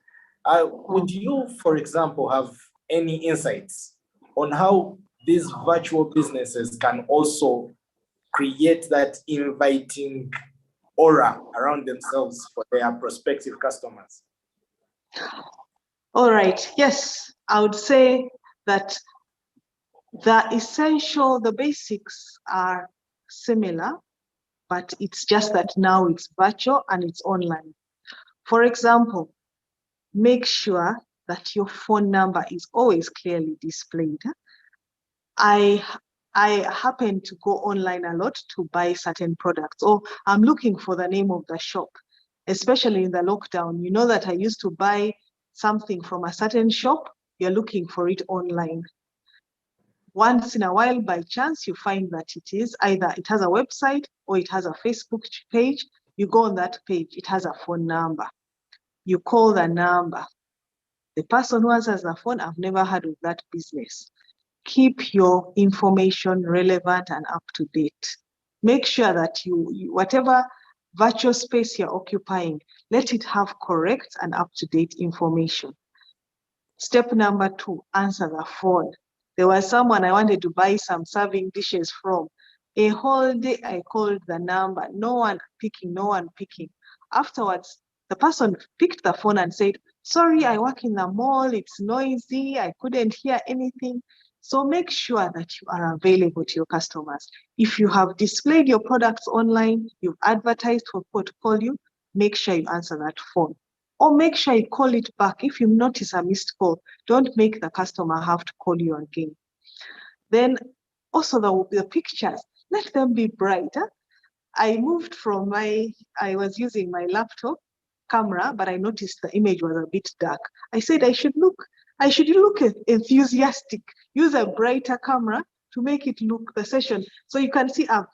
Would you, for example, have any insights on how these virtual businesses can also create that inviting aura around themselves for their prospective customers? All right. Yes, I would say that the basics are similar, but it's just that now it's virtual and it's online. For example, make sure that your phone number is always clearly displayed. I happen to go online a lot to buy certain products, or I'm looking for the name of the shop, especially in the lockdown. You know that I used to buy something from a certain shop, you're looking for it online. Once in a while, by chance, you find that it is either it has a website or it has a Facebook page. You go on that page, it has a phone number. You call the number. The person who answers the phone, I've never heard of that business. Keep your information relevant and up to date. Make sure that you whatever virtual space you're occupying, let it have correct and up-to-date information. Step number 2, answer the phone. There was someone I wanted to buy some serving dishes from. A whole day I called the number, no one picking. Afterwards, the person picked the phone and said, sorry, I work in the mall, it's noisy, I couldn't hear anything. So make sure that you are available to your customers. If you have displayed your products online, you've advertised for people to call you, make sure you answer that phone. Or make sure you call it back. If you notice a missed call, don't make the customer have to call you again. Then also the pictures, let them be bright. I moved from I was using my laptop camera, but I noticed the image was a bit dark. I said I should look enthusiastic, use a brighter camera to make it look the session. So you can see I've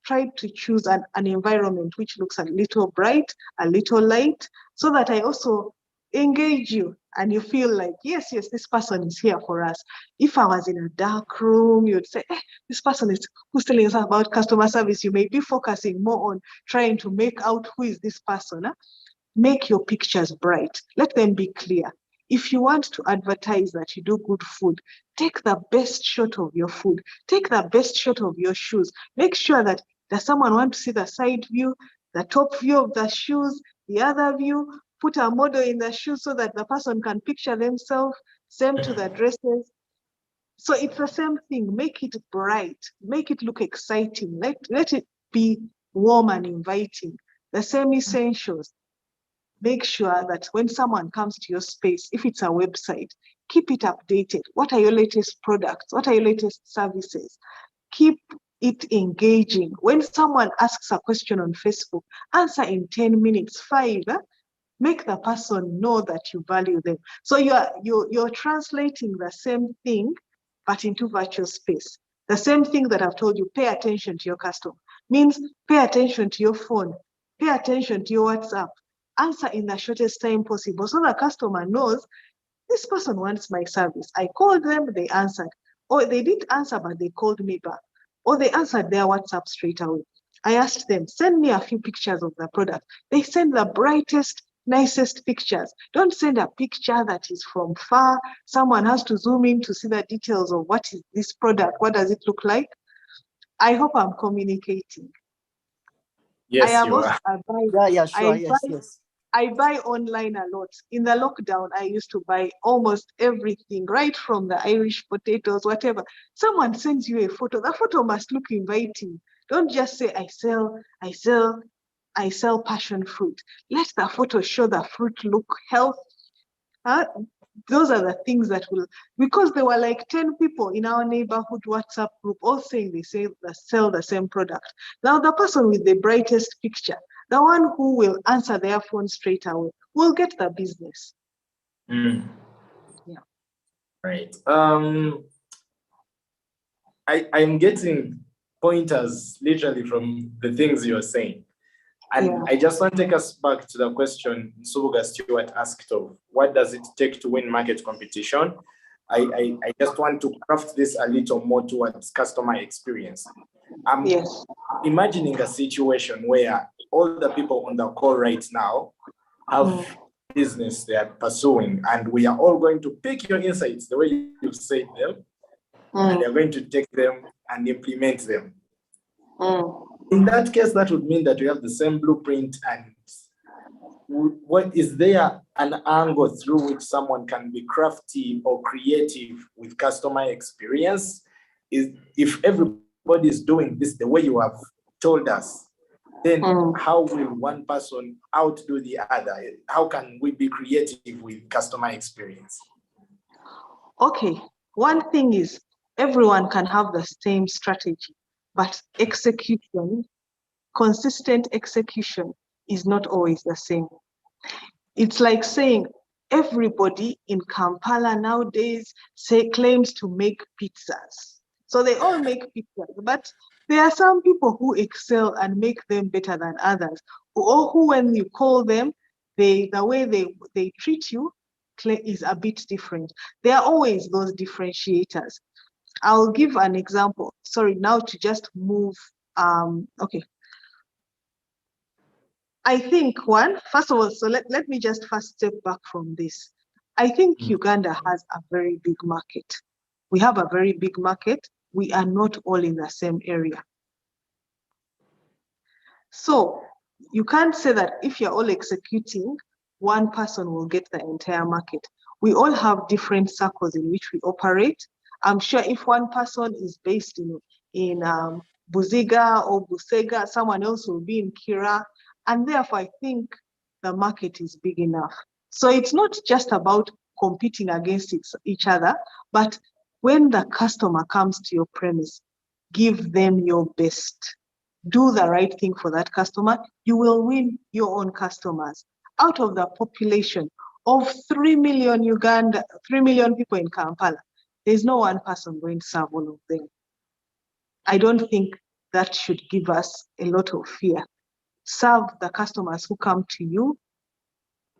tried to choose an environment which looks a little bright, a little light, so that I also engage you and you feel like, yes, this person is here for us. If I was in a dark room, you'd say, this person who's telling us about customer service, you may be focusing more on trying to make out who is this person. Make your pictures bright, let them be clear. If you want to advertise that you do good food, take the best shot of your food, take the best shot of your shoes. Make sure that does someone want to see the side view, the top view of the shoes, the other view, put a model in the shoes so that the person can picture themselves, same to the dresses. So it's the same thing, make it bright, make it look exciting, let it be warm and inviting. The same essentials. Make sure that when someone comes to your space, if it's a website, keep it updated. What are your latest products? What are your latest services? Keep it engaging. When someone asks a question on Facebook, answer in 10 minutes, 5. Make the person know that you value them. So you're translating the same thing, but into virtual space. The same thing that I've told you, pay attention to your customer, means pay attention to your phone, pay attention to your WhatsApp. Answer in the shortest time possible so the customer knows this person wants my service. I called them, they answered. Or they didn't answer, but they called me back. Or they answered their WhatsApp straight away. I asked them, send me a few pictures of the product. They send the brightest, nicest pictures. Don't send a picture that is from far. Someone has to zoom in to see the details of what is this product, what does it look like. I hope I'm communicating. Yes, you are. I buy online a lot. In the lockdown, I used to buy almost everything, right from the Irish potatoes, whatever. Someone sends you a photo. The photo must look inviting. Don't just say, I sell passion fruit. Let the photo show the fruit look healthy. Those are the things that will, because there were like 10 people in our neighborhood WhatsApp group all saying they sell the same product. Now the person with the brightest picture, the one who will answer their phone straight away, will get the business. Yeah. Right. I'm getting pointers literally from the things you're saying. And I just want to take us back to the question Subuga Stewart asked of what does it take to win market competition? I just want to craft this a little more towards customer experience. I'm imagining a situation where all the people on the call right now have business they are pursuing, and we are all going to pick your insights the way you've said them, and they're going to take them and implement them. In that case, that would mean that we have the same blueprint, and what is there an angle through which someone can be crafty or creative with customer experience? Is if everybody is doing this the way you have told us, then how will one person outdo the other? How can we be creative with customer experience? Okay, one thing is everyone can have the same strategy, but execution, consistent execution is not always the same. It's like saying everybody in Kampala nowadays claims to make pizzas. So they all make pizzas, but there are some people who excel and make them better than others, or who when you call them, the way they treat you is a bit different. There are always those differentiators. I'll give an example. Sorry, now to just move. Okay. I think first of all, so let me just first step back from this. I think Uganda has a very big market. We have a very big market. We are not all in the same area. So you can't say that if you're all executing, one person will get the entire market. We all have different circles in which we operate. I'm sure if one person is based in Buziga or Busega, someone else will be in Kira. And therefore, I think the market is big enough. So it's not just about competing against each other, but when the customer comes to your premise, give them your best. Do the right thing for that customer. You will win your own customers. Out of the population of 3 million people in Kampala, there's no one person going to serve all of them. I don't think that should give us a lot of fear. Serve the customers who come to you,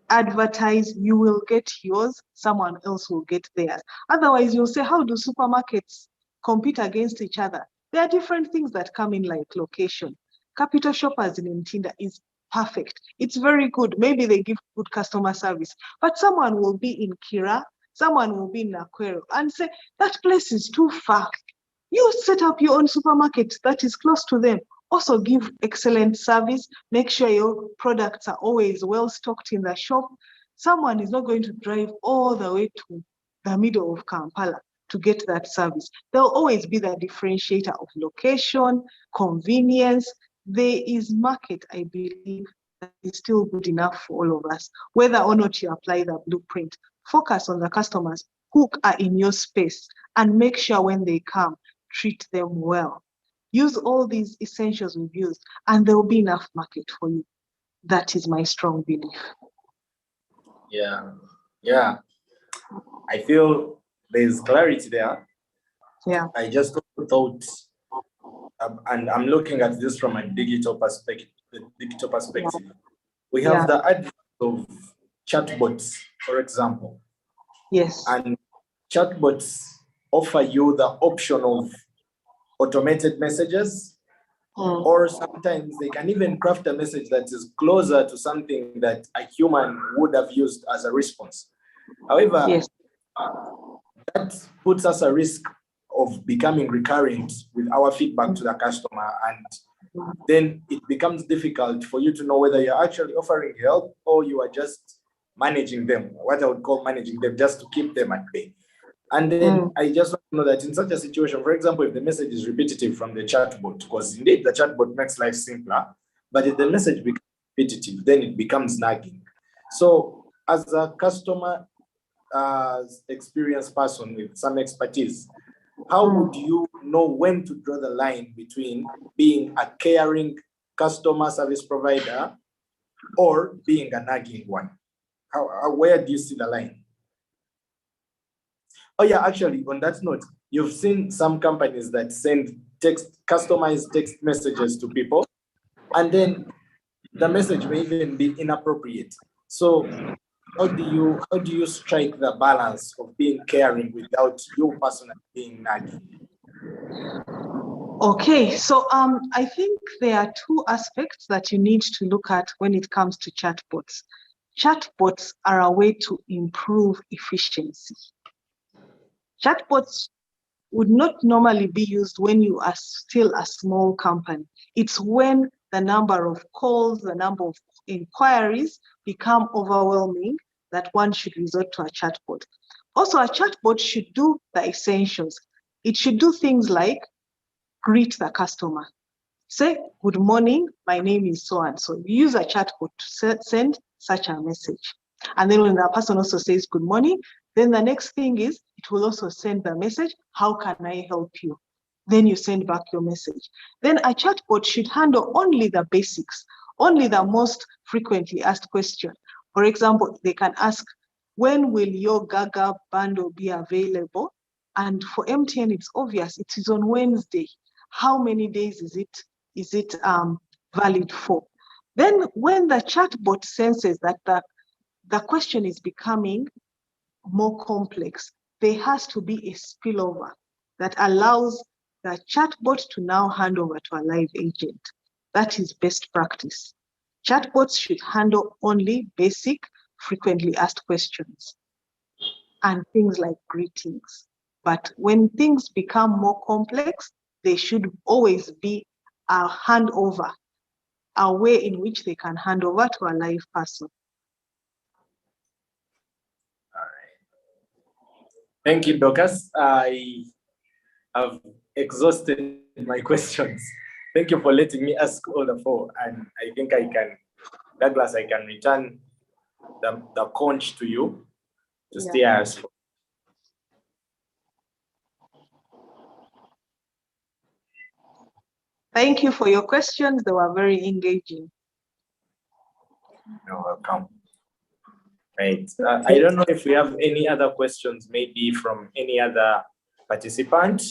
advertise, you will get yours, someone else will get theirs. Otherwise, you'll say, how do supermarkets compete against each other? There are different things that come in, like location. Capital Shoppers in Ntinda is perfect. It's very good. Maybe they give good customer service, but someone will be in Kira, someone will be in Nakwero and say, that place is too far. You set up your own supermarket that is close to them. Also give excellent service. Make sure your products are always well stocked in the shop. Someone is not going to drive all the way to the middle of Kampala to get that service. There'll always be the differentiator of location, convenience. There is market, I believe, that is still good enough for all of us. Whether or not you apply the blueprint, focus on the customers who are in your space and make sure when they come, treat them well. Use all these essentials we've used, and there will be enough market for you. That is my strong belief. Yeah. I feel there's clarity there. Yeah. I just thought, and I'm looking at this from a digital perspective. We have the advent of chatbots, for example. Yes. And chatbots offer you the option of automated messages, Or sometimes they can even craft a message that is closer to something that a human would have used as a response. However, Yes. That puts us at risk of becoming recurrent with our feedback to the customer, and then it becomes difficult for you to know whether you're actually offering help or you are just managing them, what I would call managing them, just to keep them at bay. And then I just want to know that in such a situation, for example, if the message is repetitive from the chatbot, because indeed the chatbot makes life simpler, but if the message becomes repetitive, then it becomes nagging. So as a customer experienced person with some expertise, how would you know when to draw the line between being a caring customer service provider or being a nagging one? Where do you see the line? Oh yeah, actually, on that note, you've seen some companies that send customized text messages to people, and then the message may even be inappropriate. So how do you strike the balance of being caring without you personally being nagging? Okay, so I think there are two aspects that you need to look at when it comes to chatbots. Chatbots are a way to improve efficiency. Chatbots would not normally be used when you are still a small company. It's when the number of calls, the number of inquiries become overwhelming that one should resort to a chatbot. Also, a chatbot should do the essentials. It should do things like greet the customer. Say, good morning, my name is so-and-so. You use a chatbot to send such a message. And then when the person also says good morning, then the next thing is it will also send the message, how can I help you? Then you send back your message. Then a chatbot should handle only the basics, only the most frequently asked question. For example, they can ask, when will your Gaga bundle be available? And for MTN, it's obvious, it is on Wednesday. How many days is it valid for? Then when the chatbot senses that the question is becoming more complex, there has to be a spillover that allows the chatbot to now hand over to a live agent. That is best practice. Chatbots should handle only basic, frequently asked questions and things like greetings. But when things become more complex, they should always be a handover, a way in which they can hand over to a live person. All right. Thank you, Dorcas. I have exhausted my questions. Thank you for letting me ask all the four. And I think Douglas, I can return the conch to you to steer us forward. Thank you for your questions. They were very engaging. You're welcome. Right. I don't know if we have any other questions, maybe from any other participant.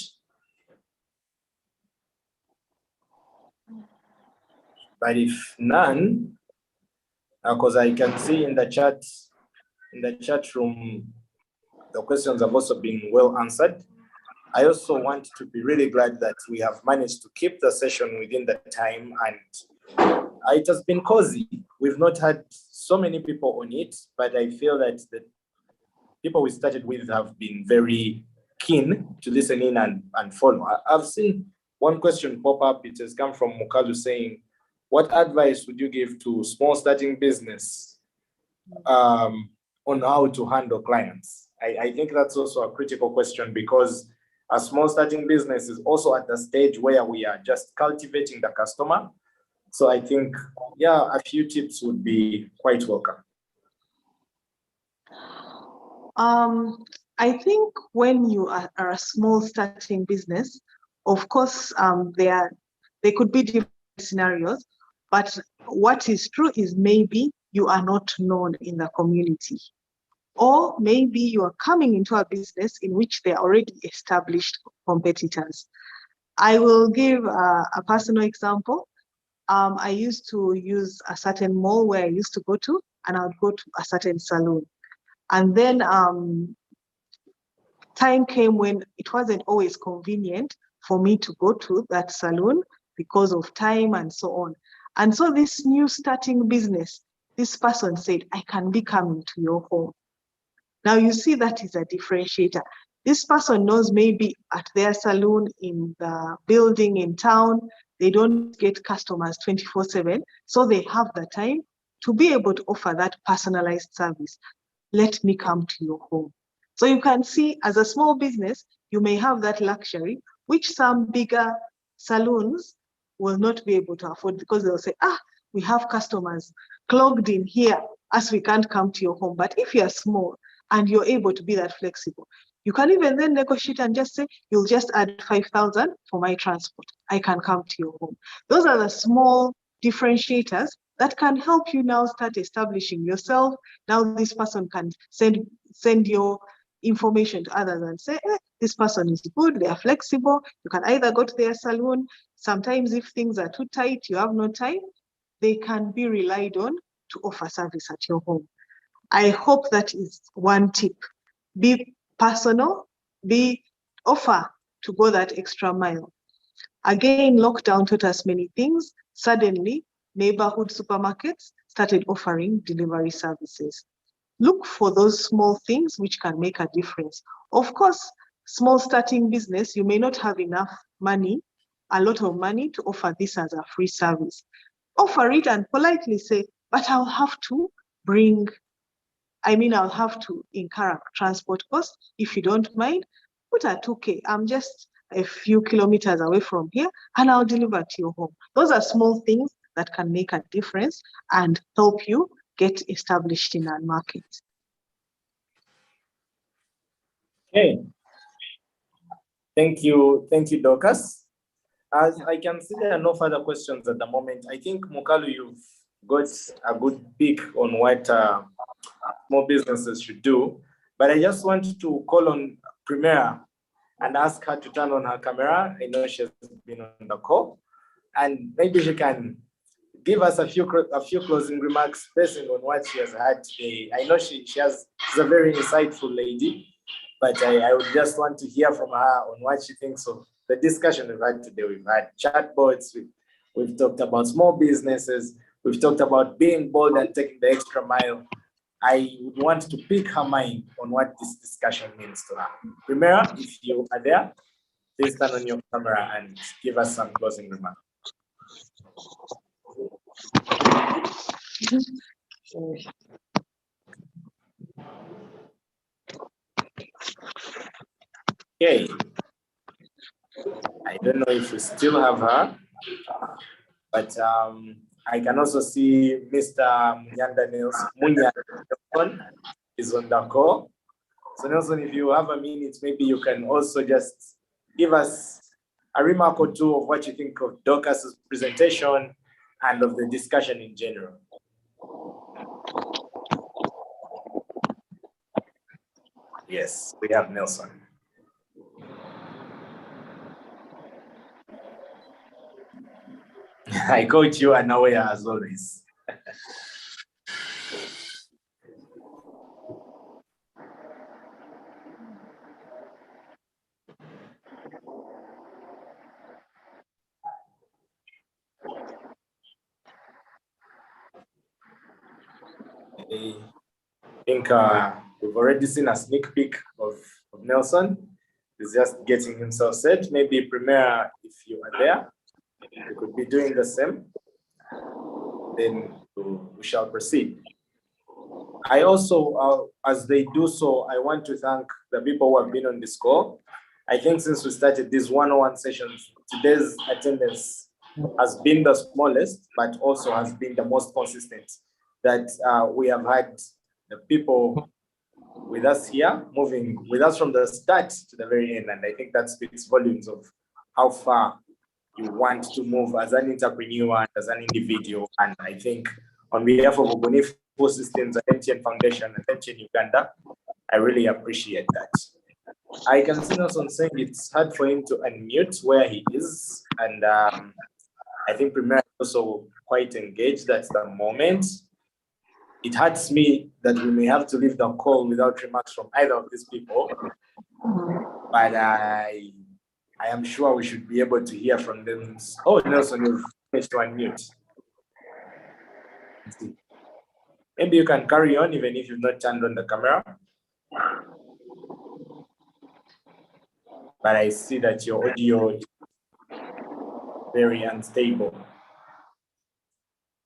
But if none, because I can see in the chat room, the questions have also been well answered. I also want to be really glad that we have managed to keep the session within the time, and it has been cozy. We've not had so many people on it, but I feel that the people we started with have been very keen to listen in and follow. I've seen one question pop up. It has come from Mukalu saying, what advice would you give to small starting business on how to handle clients? I think that's also a critical question, because a small starting business is also at the stage where we are just cultivating the customer. So I think, yeah, a few tips would be quite welcome. I think when you are a small starting business, of course, there could be different scenarios, but what is true is maybe you are not known in the community, or maybe you are coming into a business in which there are already established competitors. I will give a personal example. I used to use a certain mall where I used to go to, and I would go to a certain salon. And then time came when it wasn't always convenient for me to go to that salon because of time and so on. And so this new starting business, this person said, I can be coming to your home. Now you see that is a differentiator. This person knows maybe at their salon in the building in town, they don't get customers 24/7. So they have the time to be able to offer that personalized service. Let me come to your home. So you can see as a small business, you may have that luxury, which some bigger salons will not be able to afford because they'll say, we have customers clogged in here as we can't come to your home. But if you're small and you're able to be that flexible, you can even then negotiate and just say, you'll just add 5,000 for my transport. I can come to your home. Those are the small differentiators that can help you now start establishing yourself. Now this person can send your information to others and say, this person is good, they are flexible. You can either go to their salon. Sometimes if things are too tight, you have no time, they can be relied on to offer service at your home. I hope that is one tip. Be personal, offer to go that extra mile. Again, lockdown taught us many things. Suddenly, neighborhood supermarkets started offering delivery services. Look for those small things which can make a difference. Of course, small starting business, you may not have enough money, a lot of money to offer this as a free service. Offer it and politely say, but I'll have to incur a transport cost. If you don't mind, put a 2K. I'm just a few kilometers away from here and I'll deliver to your home. Those are small things that can make a difference and help you get established in our market. Okay. Thank you, Dorcas. As I can see, there are no further questions at the moment. I think, Mukalu, you've got a good pick on what small businesses should do. But I just want to call on Primera and ask her to turn on her camera. I know she's been on the call. And maybe she can give us a few closing remarks based on what she has had today. I know she's a very insightful lady, but I would just want to hear from her on what she thinks of the discussion we've had today. We've had chatbots, we've talked about small businesses, we've talked about being bold and taking the extra mile. I would want to pick her mind on what this discussion means to her. Primera, if you are there, please turn on your camera and give us some closing remarks. Okay. I don't know if we still have her, but I can also see Mr. Munyanda Nelson is on the call. So Nelson, if you have a minute, maybe you can also just give us a remark or two of what you think of Dorcas' presentation and of the discussion in general. Yes, we have Nelson. I caught you unaware as always. I think we've already seen a sneak peek of Nelson. He's just getting himself set. Maybe Primera, if you are there, you could be doing the same. Then we shall proceed. I also, as they do so, I want to thank the people who have been on this call. I think since we started these one-on-one sessions, today's attendance has been the smallest, but also has been the most consistent. That we have had the people with us here, moving with us from the start to the very end. And I think that speaks volumes of how far you want to move as an entrepreneur and as an individual. And I think on behalf of Ubunifu Systems, MTN Foundation, and MTN Uganda, I really appreciate that. I can see Nelson saying it's hard for him to unmute where he is. And I think Primera is also quite engaged at the moment. It hurts me that we may have to leave the call without remarks from either of these people. But I I am sure we should be able to hear from them. Oh, Nelson, you've managed to unmute. Maybe you can carry on even if you've not turned on the camera. But I see that your audio is very unstable.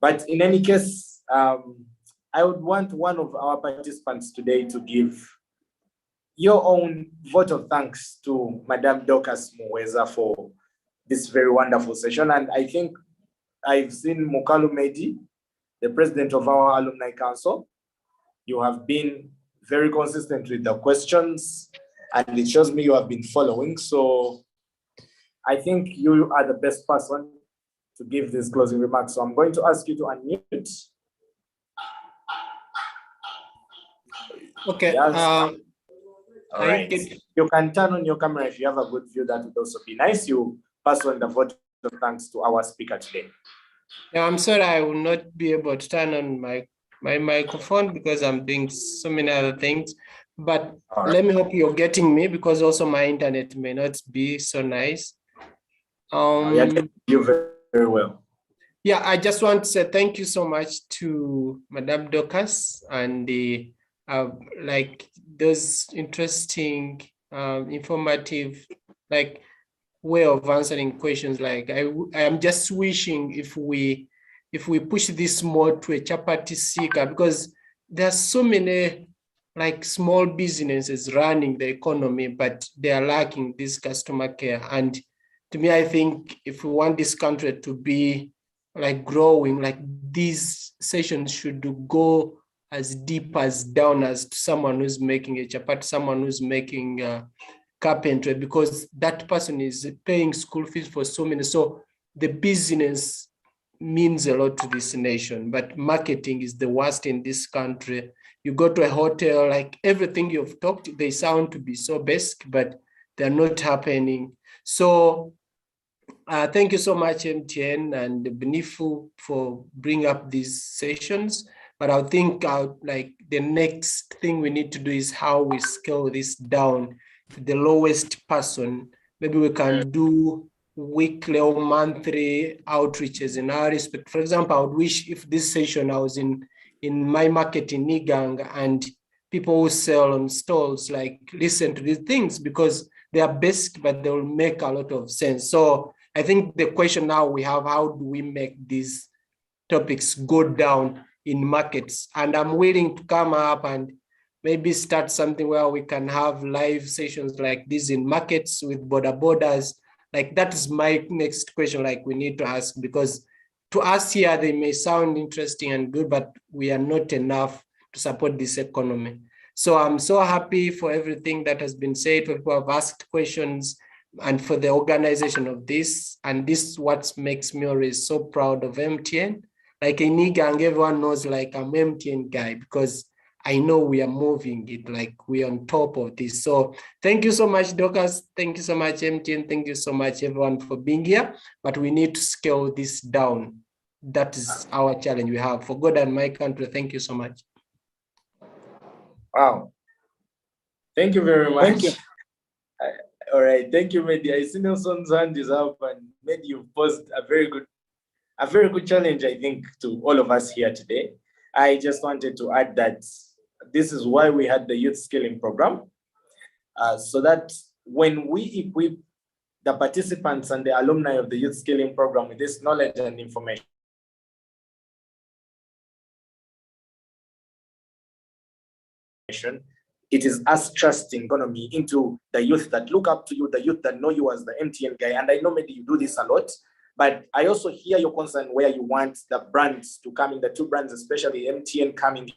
But in any case, I would want one of our participants today to give your own vote of thanks to Madam Dorcas Muhwezi for this very wonderful session. And I think I've seen Mukalu Medi, the president of our Alumni Council. You have been very consistent with the questions, and it shows me you have been following. So I think you are the best person to give these closing remarks. So I'm going to ask you to unmute. Okay. Yes. All right. You can turn on your camera if you have a good view. That would also be nice. You pass on the vote of thanks to our speaker today. Yeah, I'm sorry I will not be able to turn on my microphone because I'm doing so many other things. But let me hope you're getting me because also my internet may not be so nice. Yeah, you very well. Yeah, I just want to say thank you so much to Madame Dorcas and the like those interesting, informative, like way of answering questions. Like I am just wishing if we push this more to a chapati seeker, because there are so many like small businesses running the economy, but they are lacking this customer care. And to me, I think if we want this country to be like growing, like these sessions should go as deep as down as to someone who's making a chapati, someone who's making carpentry, because that person is paying school fees for so many. So the business means a lot to this nation, but marketing is the worst in this country. You go to a hotel, like everything you've talked, they sound to be so basic, but they're not happening. So thank you so much, MTN and Benifu, for bringing up these sessions. But I think like the next thing we need to do is how we scale this down to the lowest person. Maybe we can do weekly or monthly outreaches in our respect. For example, I would wish if this session I was in my market in Nigang and people who sell on stalls like listen to these things because they are basic, but they will make a lot of sense. So I think the question now we have, how do we make these topics go down in markets? And I'm willing to come up and maybe start something where we can have live sessions like this in markets with borders. Like that is my next question, like we need to ask, because to us here, they may sound interesting and good, but we are not enough to support this economy. So I'm so happy for everything that has been said, for people who have asked questions, and for the organization of this. And this is what makes me always so proud of MTN. Like in Nigang, everyone knows like I'm MTN guy because I know we are moving it, like we're on top of this. So thank you so much, Dorcas. Thank you so much, MTN. Thank you so much, everyone, for being here. But we need to scale this down. That is our challenge we have. For God and my country, thank you so much. Wow. Thank you very much. Thank you. All right, thank you, Mehdi. I see Nelson's hand is up, and Mehdi, you've posed a very good challenge, I think, to all of us here today. I just wanted to add that this is why we had the youth skilling program, so that when we equip the participants and the alumni of the youth skilling program with this knowledge and information, it is us trusting economy into the youth that look up to you, the youth that know you as the MTN guy. And I know maybe you do this a lot, but I also hear your concern where you want the brands to come in, the two brands, especially MTN coming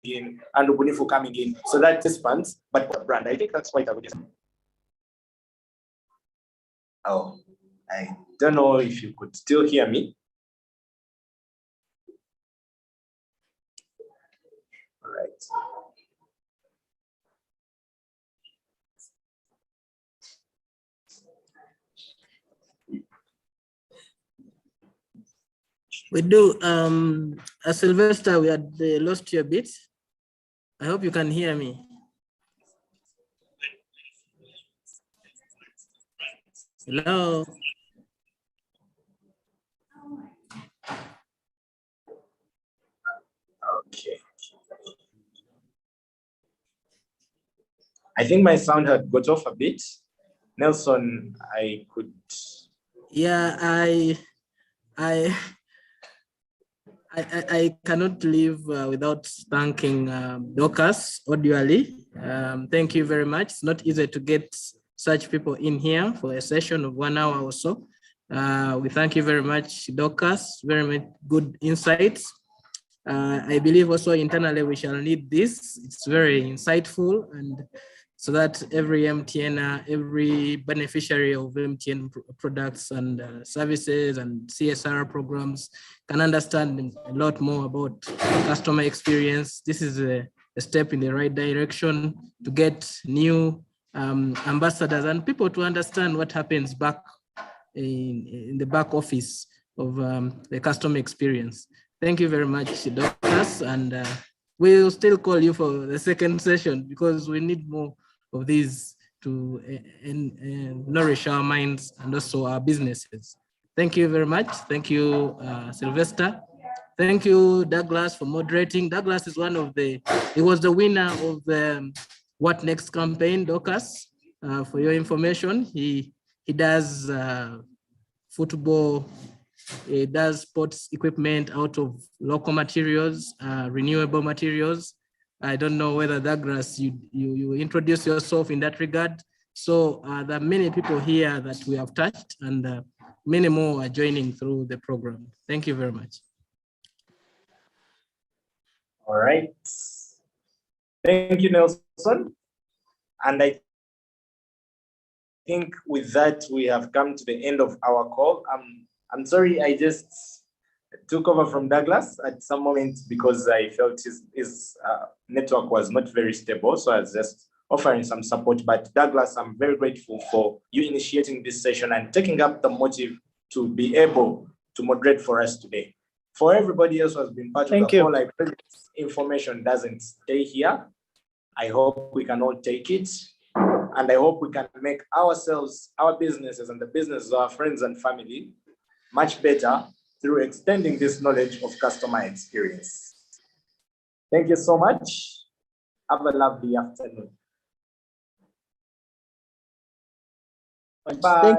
in and Ubunifu coming in. So that is funds, but what brand? I think that's quite a good. Oh, I don't know if you could still hear me. All right. We do. Sylvester, we had lost you a bit. I hope you can hear me. Hello. Okay. I think my sound had got off a bit. Nelson, I could. Yeah, I cannot leave without thanking Dorcas Oduali. Thank you very much. It's not easy to get such people in here for a session of 1 hour or so. We thank you very much, Dorcas. Very much good insights. I believe also internally we shall need this. It's very insightful, and so that every MTN, every beneficiary of MTN products and services and CSR programs can understand a lot more about customer experience. This is a step in the right direction to get new ambassadors and people to understand what happens back in the back office of the customer experience. Thank you very much, Dorcas, and we'll still call you for the second session because we need more of these to nourish our minds and also our businesses. Thank you very much. Thank you, Sylvester. Thank you, Douglas, for moderating. Douglas is one of he was the winner of the What Next campaign, Dorcas. For your information, he does football, it does sports equipment out of local materials, renewable materials. I don't know whether Douglas, you introduce yourself in that regard. So there are many people here that we have touched, and many more are joining through the program. Thank you very much. All right. Thank you, Nelson. And I think with that, we have come to the end of our call. I'm sorry, I just took over from Douglas at some moment because I felt his network was not very stable. So I was just offering some support. But Douglas, I'm very grateful for you initiating this session and taking up the motive to be able to moderate for us today. For everybody else who has been part of the call, I pray this information doesn't stay here. I hope we can all take it. And I hope we can make ourselves, our businesses, and the businesses of our friends and family much better through extending this knowledge of customer experience. Thank you so much. Have a lovely afternoon. Bye. Thank you.